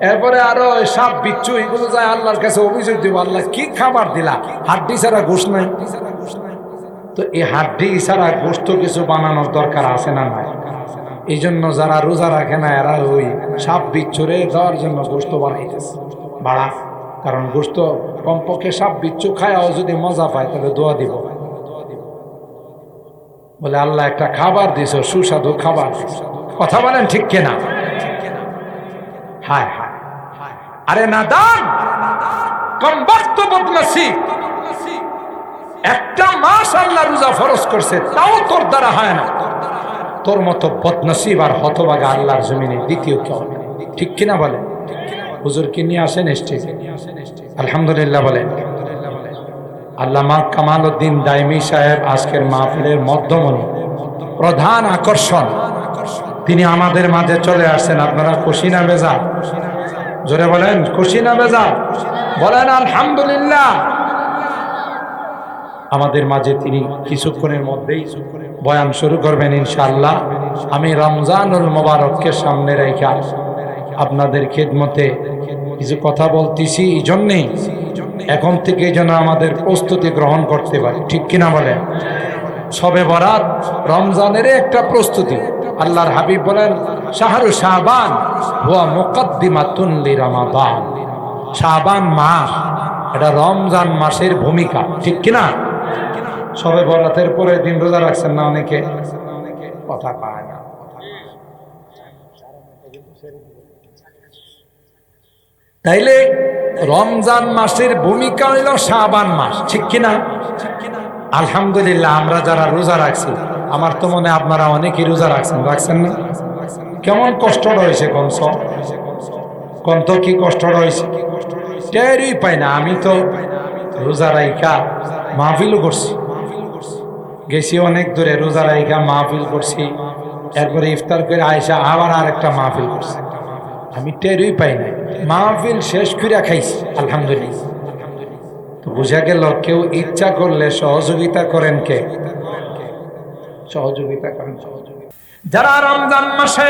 A: এরপরে আরো সাপ বিচ্ছু এগুলো যায় আল্লাহর কাছে অভিযোগ দিব, আল্লাহ কি খাবার দিলা, হাড্ডি ছাড়া গোস্ত নাই। তো এই হাড্ডি ছাড়া গোস্ত কিছু বানানোর দরকার আছে না নাই? এই জন্য যারা রোজা রাখে না এরা ওই সাপ বিচ্ছুরে দেওয়ার জন্য গোস্ত বানাইতেছে বাড়া। কারণ গোস্ত কমপক্ষে সাপ বিচ্ছু খায়াও যদি মজা পায় তাহলে দোয়া দিব, বলে আল্লাহ একটা খাবার দিছ, সুস্বাদু খাবার। কথা বলেন ঠিক কিনা? হায় হায়, আরে নাদান কম বক্ত বদনসিব, একটা মাস আল্লাহ রোজা ফরজ করছে তাও তোর দ্বারা হয় না। তোর মতো বদনসিব আর হতভাগা আল্লাহর জমিনে দ্বিতীয় কেউ নেই, ঠিক কিনা বলে? হুজুর কি নিয়ে আসেন স্টেজে? আলহামদুলিল্লাহ বলেন। আল্লামা কামাল উদ্দিন দাইমি সাহেব আজকের মাহফিলের মধ্যমণি, প্রধান আকর্ষণ। তিনি আমাদের মাঝে চলে আসছেন। আপনারা খুশি না বেজার? জোরে বলেন খুশি না বেজার? বলেন আলহামদুলিল্লাহ। আমাদের মাঝে তিনি কিছুক্ষণের মধ্যেই বয়ান শুরু করবেন ইনশাআল্লাহ। আমি রমজানুল মোবারককে সামনে রেখে আপনাদের খেদমতে কিছু কথা বলতেছি, এই জন্যেই এখন থেকে যেন আমাদের প্রস্তুতি গ্রহণ করতে পারি, ঠিক কিনা বলেন? শবে বরাত রমজানের একটা প্রস্তুতি। আল্লাহর হাবিব বলেন শাহরু শাবান ওয়া মুকদ্দিমাতুন লিরমাদান। শাবান মাস এটা রমজান মাসের ভূমিকা, ঠিক কিনা? শবে বরাতের পরে দিন রোজা রাখছেন না অনেকে? কথা পায় না। তাইলে রমজান মাসের ভূমিকা হইল শাবান মাস, ঠিক কিনা? আলহামদুলিল্লাহ আমরা যারা রোজা রাখছি, আমার তো মনে আপনারা অনেকেই রোজা রাখছেন না? কেমন কষ্ট রয়েছে কন্ত কি কষ্ট রয়েছে টেরই পাই না। আমি তো রোজা রাইখা মাহফিলও করছি, গেছি অনেক দূরে, রোজা রাইখা মাহফিল করছি, এরপরে ইফতার করে আয়সা আবার আরেকটা মাহফিল করছি। আমি টেরই পাই না, মাহফিল শেষ করে খাইছি আলহামদুলিল্লাহ। তো বোঝা গেল কেউ ইচ্ছা করলে সহযোগিতা করেন, কে সহযোগিতা করেন? যারা রমজান মাসে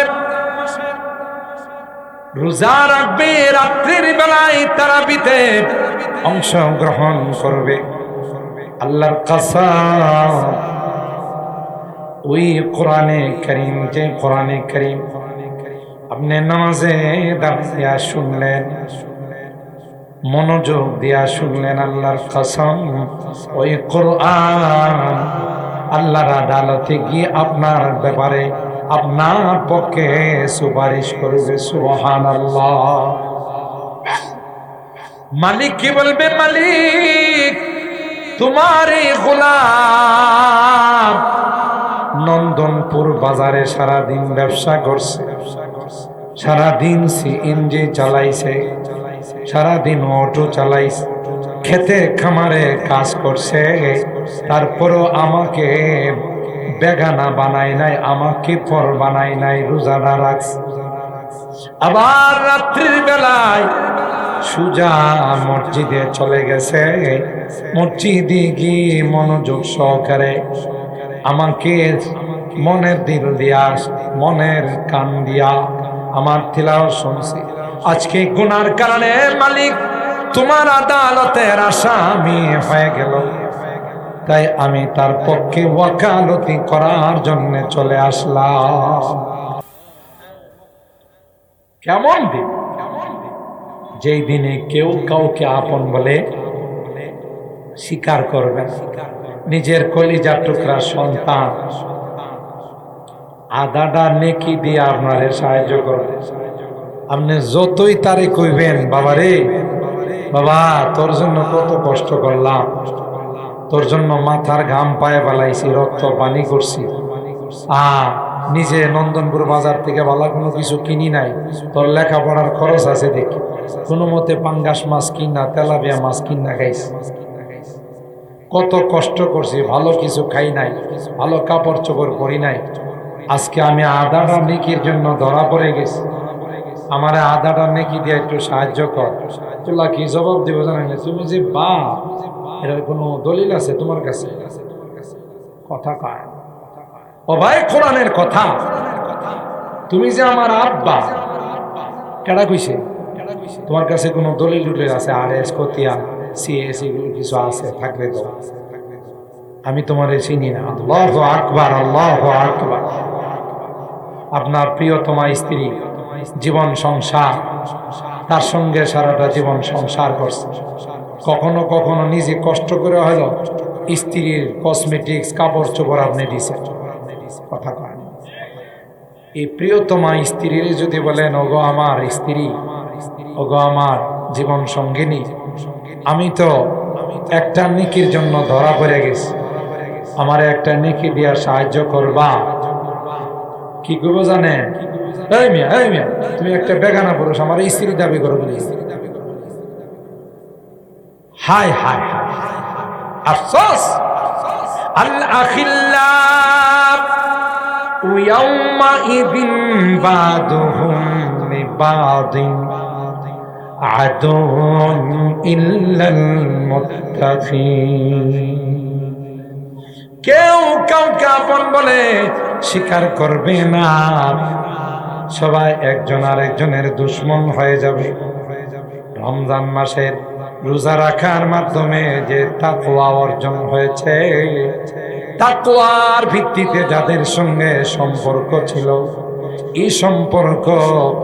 A: রোজা রাখবে, রাত্রির বেলায় তারাবিতে অংশগ্রহণ করবে, আল্লাহর কসম ওই কোরআনে কারীম, যে কোরআনে কারীম আপনি নামাজে দাঁড়িয়ে শুনলেন, মনোযোগ দিয়া শুনলেন, আল্লাহর কসম ওই কোরআন আল্লাহর আদালতে গিয়ে আপনার ব্যাপারে আপনার পক্ষে সুপারিশ করবে। সুবহানাল্লাহ। মালিক কি বলবে? মালিক তোমারই গোলাম নন্দনপুর বাজারে সারাদিন ব্যবসা করছে, সারাদিন সিএনজি চালাইছে, সারাদিন অটো চালাইছে, খেতে খামারে কাজ করছে, তারপরও আমাকে বেগানা বানাই নাই, আমাকে পর বানাই নাই, রোজাটা রাখছে। আবার রাত্রির বেলায় সুজা মসজিদে চলে গেছে, মসজিদে গিয়ে মনোযোগ সহকারে আমাকে মনের দিল দিয়া, মনের কান দিয়া আমার তিলাওয়াত শুনছি। আজকে গুনার কারণে মালিক তোমার আদালতের আসামি হয়ে গেল, তাই আমি তার পক্ষে ওয়াকালতি করার জন্য চলে আসলাম। কেমন দিন? যেই দিনে কেউ কাউকে আপন বলে স্বীকার করবে, নিজের কলিজার টুকরা সন্তান আদাটা নেকি দিয়ে আপনারে সাহায্য করবে। আপনি যতই তারে কইবেন বাবা রে বাবা তোর জন্য কত কষ্ট করলাম, তোর জন্য মাথার ঘাম পায়ে বালাইছি, রক্ত পানি করছি, নিজে নন্দনপুর বাজার থেকে ভালো কোনো কিছু কিনি নাই, তোর লেখাপড়ার খরচ আছে দেখি, কোনো মতে পাঙ্গাস মাছ কিনা, তেলাপিয়া মাছ কিনা খাইছি, কত কষ্ট করছি, ভালো কিছু খাই নাই, ভালো কাপড় চোপড় পরি নাই, আজকে আমি আধাটা নেকির জন্য ধরা পড়ে গেছি, আমার আধাটা নেকি দিয়ে একটু সাহায্য কর। তোলা কি জবাব দিব জানেন? তুমি যে বা এটার কোনো দলিল আছে তোমার কাছে? কথা কয় ও ভাই, কোরআনের কথা। তুমি যে আমার আব্বা, কেডা কইছে? তোমার কাছে কোনো দলিল টুলিল আছে? RS কতিয়া CS এগুলো কিছু আছে থাকলে তো। আমি তোমারে চিনি না। আল্লাহু আকবার, আল্লাহু আকবার। আপনার প্রিয়তমা স্ত্রী, জীবন সংসার, তার সঙ্গে সারাটা জীবন সংসার করছে, কখনো কখনো নিজে কষ্ট করে হলো স্ত্রীর কসমেটিক্স কাপড় চোপড় আপনি দিছেন। কথা কয় এই প্রিয়তমা স্ত্রীর যদি বলেন ওগো আমার স্ত্রী, ওগো আমার জীবন সঙ্গিনী, আমি তো একটা নেকির জন্য ধরা পড়ে গেছি, আমার একটা নেকি দিয়া সাহায্য করবা। কি করবো জানেন? এই মিয়া, এই মিয়া, তুমি একটা বেগানা পুরুষ আমার স্ত্রী দাবি করো বলি। হায় হায় হায়, আফসোস। আল আখিল্লাহ ইয়াউমাইযিন বাদুহুম লিবাদিন আদুন ইল্লাল মুত্তাকিন। কেউ কাউকে আপন বলে স্বীকার করবে না, সবাই একজন আরেকজনের দুশ্মন হয়ে যাবে। রমজান মাসের রোজা রাখার মাধ্যমে যে তাকওয়া অর্জন হয়েছে, তাকওয়ার ভিত্তিতে যাদের সঙ্গে সম্পর্ক ছিল, এই সম্পর্ক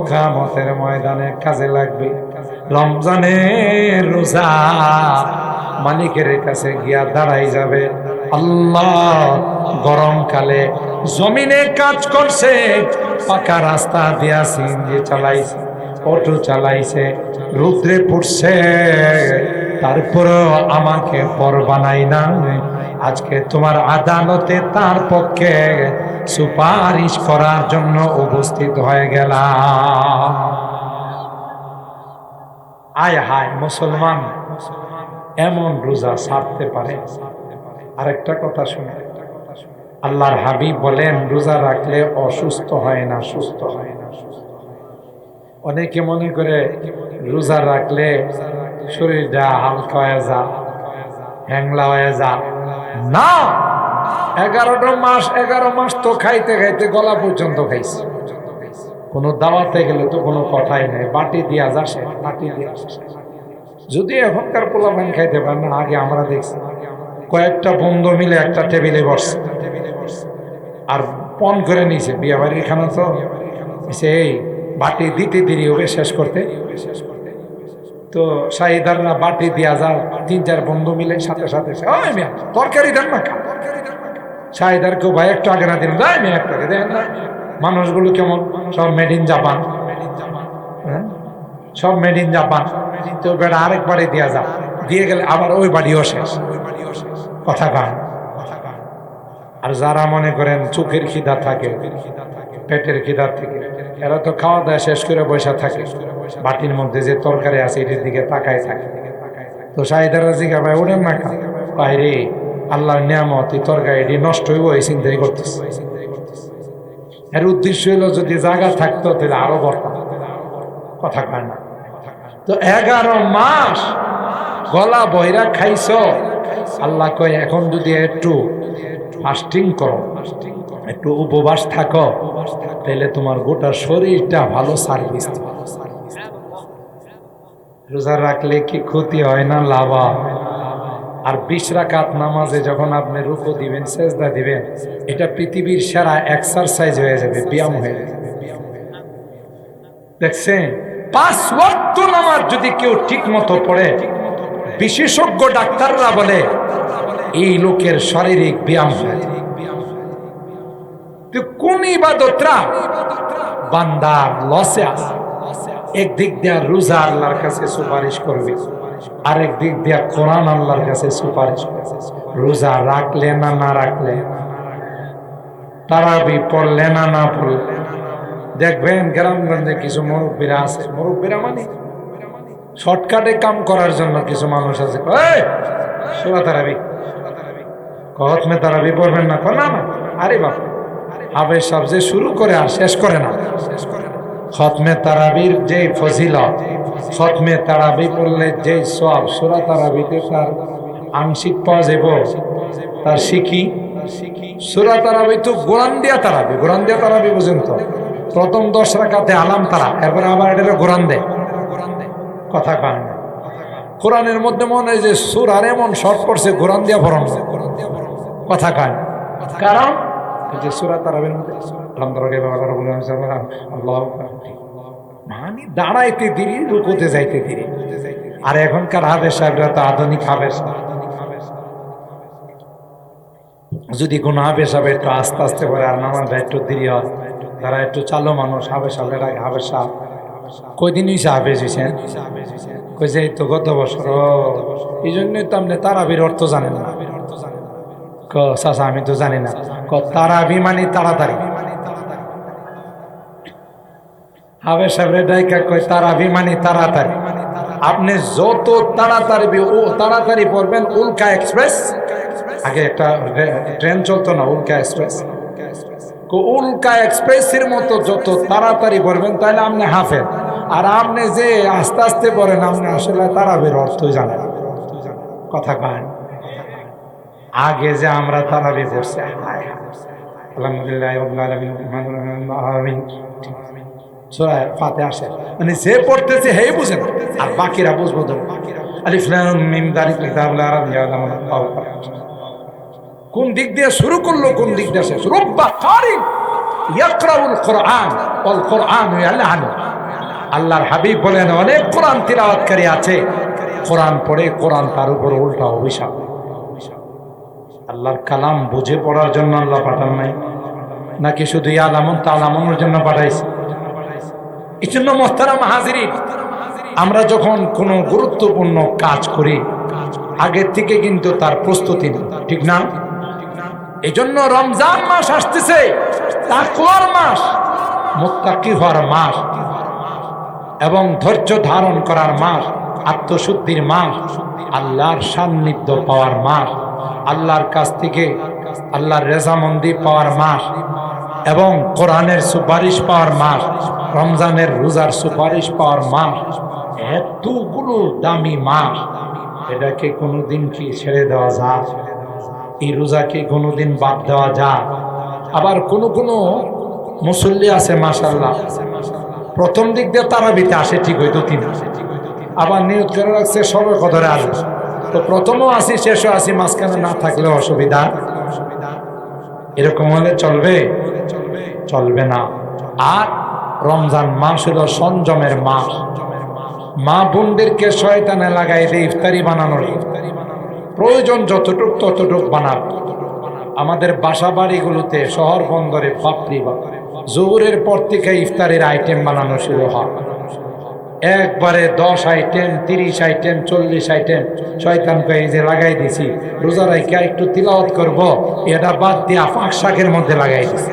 A: কিয়ামতের ময়দানে কাজে লাগবে। রমজানের রোজা মালিকের কাছে গিয়া দাঁড়াই যাবে। আল্লাহ গরমকালে জমিনে কাজ করছে, পাকা রাস্তা দিয়া সিএনজি চালাইছে, অটো চালাইছে, রৌদ্রে পড়ছে, তারপরেও আমাকে পর বানাই না। আজকে তোমার আদালতে তার পক্ষে সুপারিশ করার জন্য উপস্থিত হয়ে গেলাম। আয় হায় মুসলমান এমন রোজা ছাড়তে পারে? আরেকটা কথা শুনে, আল্লাহর হাবিব বলেন রোজা রাখলে অসুস্থ হয় না, সুস্থ হয় না। অনেকে মনে করে রোজা রাখলে শরীরটা হালকা হয়ে যা, হ্যাংলা হয়ে যা। না, 11 মাস তো খাইতে খাইতে গলা পর্যন্ত খাইছে। কোনো দাওয়াতে গেলে তো কোনো কথাই নাই, বাটি দিয়া যাচ্ছে, বাটি দিয়া যাচ্ছে। যদি এখনকার পোলাপান খাইতে পারে না, আগে আমরা দেখছি কয়েকটা বন্ধু মিলে একটা টেবিলে বসছে আর পণ করে নিছে। বিয়ে বাড়ির খানা তো এই বাটি দিতে দেরি হবে শেষ করতে, তো শাহিদাররা বাটি দিয়া যার 3-4 বন্ধু মিলে সাথে সাথে তরকারি দেন না, শাহিদার কেউ ভাই একটু আগে না দিন একটু আগে দেন না। মানুষগুলো কেমন সব মেড ইন জাপান, সব মেড ইন জাপান। তো বেড়া আরেক বাড়ি দিয়া যা, দিয়ে গেলে আবার ওই বাড়িও শেষ। কথা কান। আর যারা মনে করেন চোখের খিদা থাকে, পেটের খিদা থেকে, এরা তো খাওয়া দাওয়া শেষ করে বসে থাকে, বাটির মধ্যে যে তরকারি আছে এটির দিকে তাকায় থাকে। তো শাহিদারা জিজ্ঞা ভাই ওঠেন না খা, বাইরে আল্লাহর নিয়ামত, এই তরকারি এটি নষ্ট হইব এই চিন্তাই করতেছে। এর উদ্দেশ্য হইলো যদি জায়গা থাকতো তাহলে আরো বড়। কথা কয় না। তো 11 মাস গলা বহিরা খাইছ, আল্লাহ কয় এখন যদি একটু ফাস্টিং করো, একটু উপবাস থাকো, তাহলে তোমার গোটা শরীরটা ভালো সার্ভিস। রোজা রাখলে কি ক্ষতি হয় না, লাভ? আর 20 রাকাত নামাজে যখন আপনি রুকু দিবেন, সেজদা দিবেন, এটা পৃথিবীর সেরা এক্সারসাইজ হয়ে যাবে, ব্যায়াম হয়ে যাবে। দেখছেন 5 ওয়াক্ত নামাজ যদি কেউ ঠিক মতো পড়ে, বিশেষজ্ঞ ডাক্তাররা বলে এই লোকের শারীরিক ব্যায়াম হয়। তো কোন ইবাদতরা বান্দার লসে আছে? একদিক দিয়ে রোজা আল্লাহর কাছে সুপারিশ করবে, আরেক দিক দিয়ে কোরআন আল্লাহর কাছে সুপারিশ করবে। রোজা রাখলে না না রাখলে, তারাবি পড়লে না না পড়লে, দেখবেন গ্রামগঞ্জে কিছু মুরব্বীরা আছে, মুরব্বীরা মানে শর্টকাটে কাম করার জন্য কিছু মানুষ আছে, এই সূরা তারাবি খতমে তারাবি পড়বেন না? না না, আরে বাপ, হাফেজ সাহেব যে শুরু করে আর শেষ করে না। খতমে তারাবির যে ফজিলত, খতমে তারাবি পড়লে যে সওয়াব, সূরা তারাবিতে তার আংশিক পাওয়া যাব, তার শিখি। সূরা তারাবি তো কোরআন দিয়া তারাবি, কোরআন দিয়া তারাবি বুঝেন তো? প্রথম 10 রাকাতে আলাম তারা, এরপর আবার এটা কোরআন দেয়, কথা কয় না। কোরআনের মধ্যে মনে হয় যে সূরার এমন শর্ট পড়ছে, কোরআন দিয়া পড়ান, কথা কয় না। কারণ যে সূরা তারাবির মধ্যে মানে দাঁড়াইতে দেরি, রুকুতে যাইতে দেরি। আর এখনকার হাফেজ সাহেবরা তো আধুনিক হাফেজ। যদি কোনো হাফেজ সাহেব একটু আস্তে আস্তে করে আর নামাজটা একটু দেরি হয়, তারা একটু চালো মানুষ, হাফেজ সাহেবের আগে হাফেজ সাহেব কয়দিন হয়েছে হাফেজ হয়েছেন? কইছে এই তো গত বছর। এই জন্যই তো আপনি তারাবির অর্থ জানেন না। চাচা আমি তো জানি না। তারাবি মানে তাড়াতাড়ি। হাফেজ সাহেবের ডাইকা কয় তারাবি মানে তাড়াতাড়ি। আপনি যত তাড়াতাড়ি পড়বেন, উল্কা এক্সপ্রেস, আগে একটা ট্রেন চলতো না, উল্কা এক্সপ্রেস, উল্কা এক্সপ্রেসের মতো যত তাড়াতাড়ি পড়বেন তাহলে আপনি হাফেজ। আর আপনি যে আস্তে আস্তে পড়েন, আপনি আসলে তারাবির অর্থই জানেন, কথা কয়। আগে যে আমরা তারাবি পড়ছি, আলহামদুলিল্লাহ সূরা ফাতিহা আসে, মানে যে পড়তেছে হেই বুঝেন, আর বাকিরা বুঝবো তো। আলিফ লাম মিম যালিকাল কিতাবু লা রাইবা ফিহি। কোন দিক দিয়ে শুরু করলো, কোন দিক দিয়ে শেষ? রুব্বা কারিন ইয়াকরাউল কোরআন ওয়াল কোরআন ইয়ালআনু। আল্লাহর হাবিব বলেন, অনেক কোরআন তিলাওয়াতকারী আছে, কোরআন পড়ে কোরআন তার উপর উল্টা অভিশাপ। আল্লাহর কালাম বুঝে পড়ার জন্য আল্লাহ পাঠান নাই, নাকি শুধু ইয়ালামুন তালামুনের জন্য পাঠাইছে? এই জন্য মোহতারাম হাজিরিন, আমরা যখন কোনো গুরুত্বপূর্ণ কাজ করি, আগের থেকে কিন্তু তার প্রস্তুতি নেই, ঠিক না? এই জন্য রমজান মাস আসতেছে, তাকওয়ার মাস, মুত্তাকি হওয়ার মাস, এবং ধৈর্য ধারণ করার মাস, আত্মশুদ্ধির মাস, আল্লাহর সান্নিধ্য পাওয়ার মাস, আল্লাহর কাছ থেকে আল্লাহর রেজামন্দি পাওয়ার মাস, এবং কোরআনের সুপারিশ পাওয়ার মাস, রমজানের রোজার সুপারিশ পাওয়ার মাস। এতগুলো দামি মাস, এটাকে কোনোদিন কি ছেড়ে দেওয়া যায়? এই রোজাকে কোনোদিন বাদ দেওয়া যায়? আবার কোনো মুসল্লি আছে মাশাআল্লাহ, প্রথম দিক দিয়ে তারাবিতে আসে, ঠিক হইতো কিনা, আবার নিয়ত করে রাখছে সবে কদরে আসবে, তো প্রথমও আসি শেষও আসি, মাঝখানে না থাকলে অসুবিধা। এরকম হলে চলবে? চলবে না। আর রমজান মাস হলো সংযমের মাস। মা বোনদেরকে শয়তানে লাগাই দিয়ে ইফতারি বানানোর, প্রয়োজন যতটুক ততটুক বানাব। আমাদের বাসা বাড়িগুলোতে, শহর বন্দরে বাপরি বাপ, জোহরের পর থেকে ইফতারের আইটেম বানানো শুরু হয়। একবারে 10 আইটেম, 30 আইটেম, 40 আইটেম। শয়তানকে এই যে লাগাই দিছি, রোজা রাইখা একটু তিলাওয়াত করব, এটা বাদ দিয়ে ফাঁক শাকের মধ্যে লাগাই দিছি।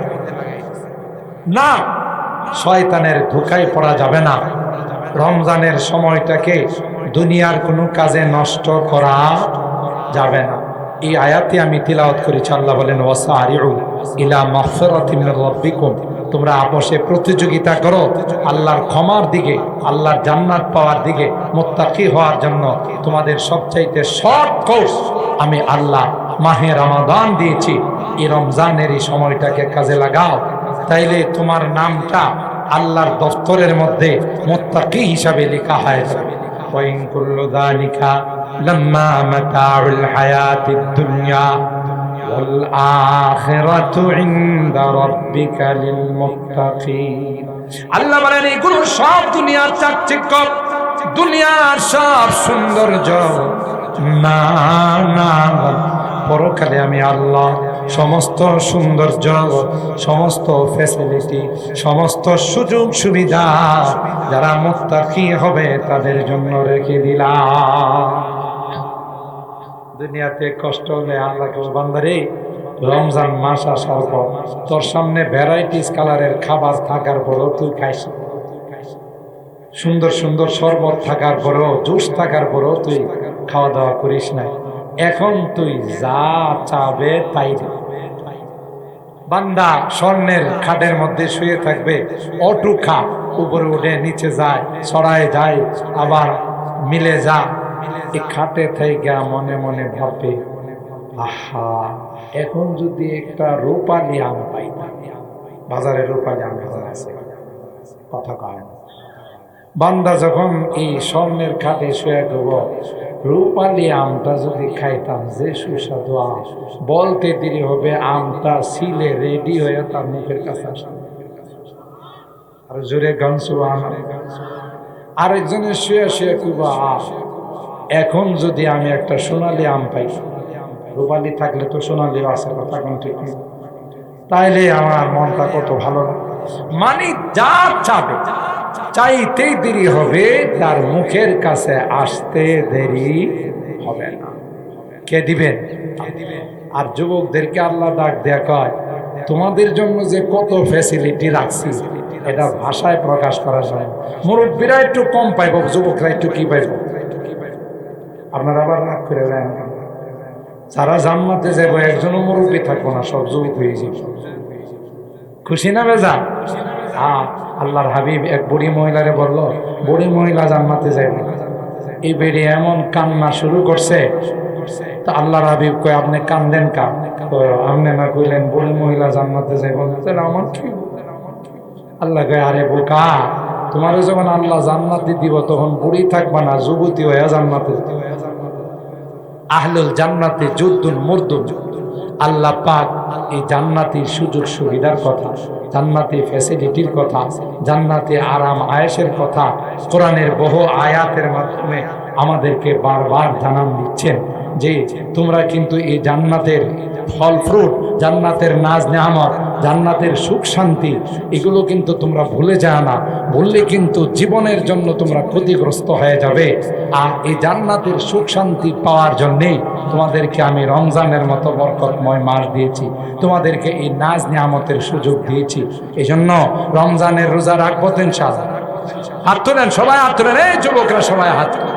A: না, শয়তানের ধোঁকায় পড়া যাবে না। রমজানের সময়টাকে দুনিয়ার কোনো কাজে নষ্ট করা যাবে না। এই আয়াতে আমি তিলাওয়াত করেছি, আল্লাহ বলেন, ওয়াসারিউ ইলা মাগফিরাতিম মির রাব্বিকুম, তোমরা আপসে প্রতিযোগিতা করো আল্লাহর ক্ষমার দিকে, আল্লাহর জান্নাত পাওয়ার দিকে, মুত্তাকি হওয়ার জন্য। তোমাদের সবচাইতে শর্ট কোর্স আমি আল্লাহ মাহে রমাদান দিয়েছি। এই রমজানের এই সময়টাকে কাজে লাগাও, তাইলে তোমার নামটা আল্লাহর দফতরের মধ্যে মুত্তাকি হিসাবে লেখা হয়ে যাবে। ওয়াইন কুল্লু যালিকা লাম্মা মাতাউল হায়াতিদ দুনিয়া ওয়াল আখিরাতু ইনদা রাব্বিকা লিল মুত্তাকিন। আল্লাহ বলেন, এগুলো সব দুনিয়ার চাকচিক্য, দুনিয়ার সব সৌন্দর্য না না, পরকালে আমি আল্লাহ সমস্ত সৌন্দর্য, সমস্ত ফ্যাসিলিটি, সমস্ত সুযোগ সুবিধা যারা মুত্তাকি হবে তাদের জন্য রেখে দিলাম। দুনিয়াতে কষ্ট হলে আল্লাহকে, বান্দারে রমজান মাস আসার পর তোর সামনে ভ্যারাইটিস কালারের খাবার থাকার পরও তুই খাইস, সুন্দর সুন্দর শরবত থাকার পরও, জুস থাকার পরও তুই খাওয়া দাওয়া করিস না। এখন তুই যা চাবে তাই দিবে। বান্দা স্বর্ণের খাটের মধ্যে শুয়ে থাকবে, অটুখা উপরে উঠে নিচে যায়, ছড়ায় যায়, আবার মিলে যা। এই খাটে থেকে মনে মনে ভাববে, আহা, এখন যদি একটা রূপালি আম পাইতাম। বাজারে রূপালি আম বাজার আছে, কথা কয় না। বান্দা যখন এই স্বর্ণের খাটে শুয়ে দেব, রূপালি আমটা যদি খাইতাম, যে সুস্বাদু আম, বলতে দেরি হবে আমটা ছিলে রেডি হয়ে তার মুখের কাছে আসে। আর জোরে গান সুবহানাল্লাহ। আরেকজনের শুয়ে শুয়ে কইবা, এখন যদি আমি একটা সোনালি আম পাই, রূপালি থাকলে তো সোনালি আছে, কথা কোন ঠিক নেই, তাইলে আমার মনটা কত ভালো লাগে। মানে যা চাবে চাইতেই দেরি হবে, তার মুখের কাছে আসতে দেরি হবে না। কে দিবেন? আর যুবকদেরকে আল্লাহ ডাক দেয়া কয়, তোমাদের জন্য যে কত ফ্যাসিলিটি রাখছি এটা ভাষায় প্রকাশ করা যায়। মুরব্বীরা একটু কম পাইব, যুবকরা একটু কি পাইব? আপনারা আবার রাগ করে দেন, যারা জান্নাতে যাবো একজনও মুরব্বী থাকবো না, সব যুবক হয়ে যাবে। খুশি না বেজা? আল্লাহর হাবিব এক বুড়ি মহিলারে বলল, বুড়ি মহিলা জান্নাতে যাইবে। এই বেড়ে এমন কান্না শুরু করছে, তো আল্লাহর হাবিব কয়, আপনি কান্দেন কা? আপনি না কইলেন বুড়ি মহিলা জান্নাতে যাইব, আমার কি? আল্লাহ কয়, আরে বোকা, তোমার যখন আল্লাহ জান্নাতে দিব তখন বুড়ি থাকবা না, যুবতী হয়ে জান্নাতে। আহলুল জান্নাতে যুদ্দুন মুরদুন। আল্লাহ পাক এই জান্নাতি সুযোগ সুবিধার কথা, জান্নাতি ফ্যাসিলিটির কথা, জান্নাতে আরাম আয়েশের কথা কোরআনের বহু আয়াতের মাধ্যমে আমাদেরকে বারবার জানান দিচ্ছেন যে তোমরা কিন্তু এই জান্নাতের ফল ফ্রুট, জান্নাতের নাজ নেয়ামত, জান্নাতের সুখ শান্তি, এগুলো কিন্তু তোমরা ভুলে যাও না। ভুললে কিন্তু জীবনের জন্য তোমরা ক্ষতিগ্রস্ত হয়ে যাবে। আর এই জান্নাতের সুখ শান্তি পাওয়ার জন্যেই তোমাদেরকে আমি রমজানের মতো বরকতময় মাস দিয়েছি, তোমাদেরকে এই নাজ নিয়ামতের সুযোগ দিয়েছি। এই জন্য রমজানের রোজা রাখবো তো ইনশাআল্লাহ। হাত তোলেন সবাই, হাত তোলেন, এই যুবকরা সবাই হাত তোলেন।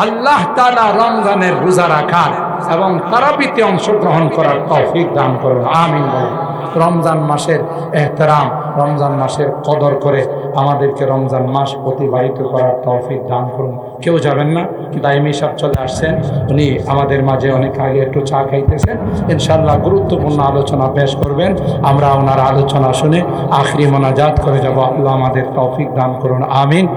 A: আল্লাহ তাআলা রমজানের রোজা রাখার এবং তারাবিতে অংশগ্রহণ করার তৌফিক দান করুন, আমিন বলুন। রমজান মাসের এহতেরাম, রমজান মাসের কদর করে আমাদেরকে রমজান মাস অতিবাহিত করার তৌফিক দান করুন। কেউ যাবেন না, দাইমি সাহেব চলে আসছেন, উনি আমাদের মাঝে অনেক আগে একটু চা খাইতেছেন, ইনশাআল্লাহ গুরুত্বপূর্ণ আলোচনা পেশ করবেন। আমরা ওনার আলোচনা শুনে আখরি মোনাজাত করে যাব। আল্লাহ আমাদের তৌফিক দান করুন, আমিন।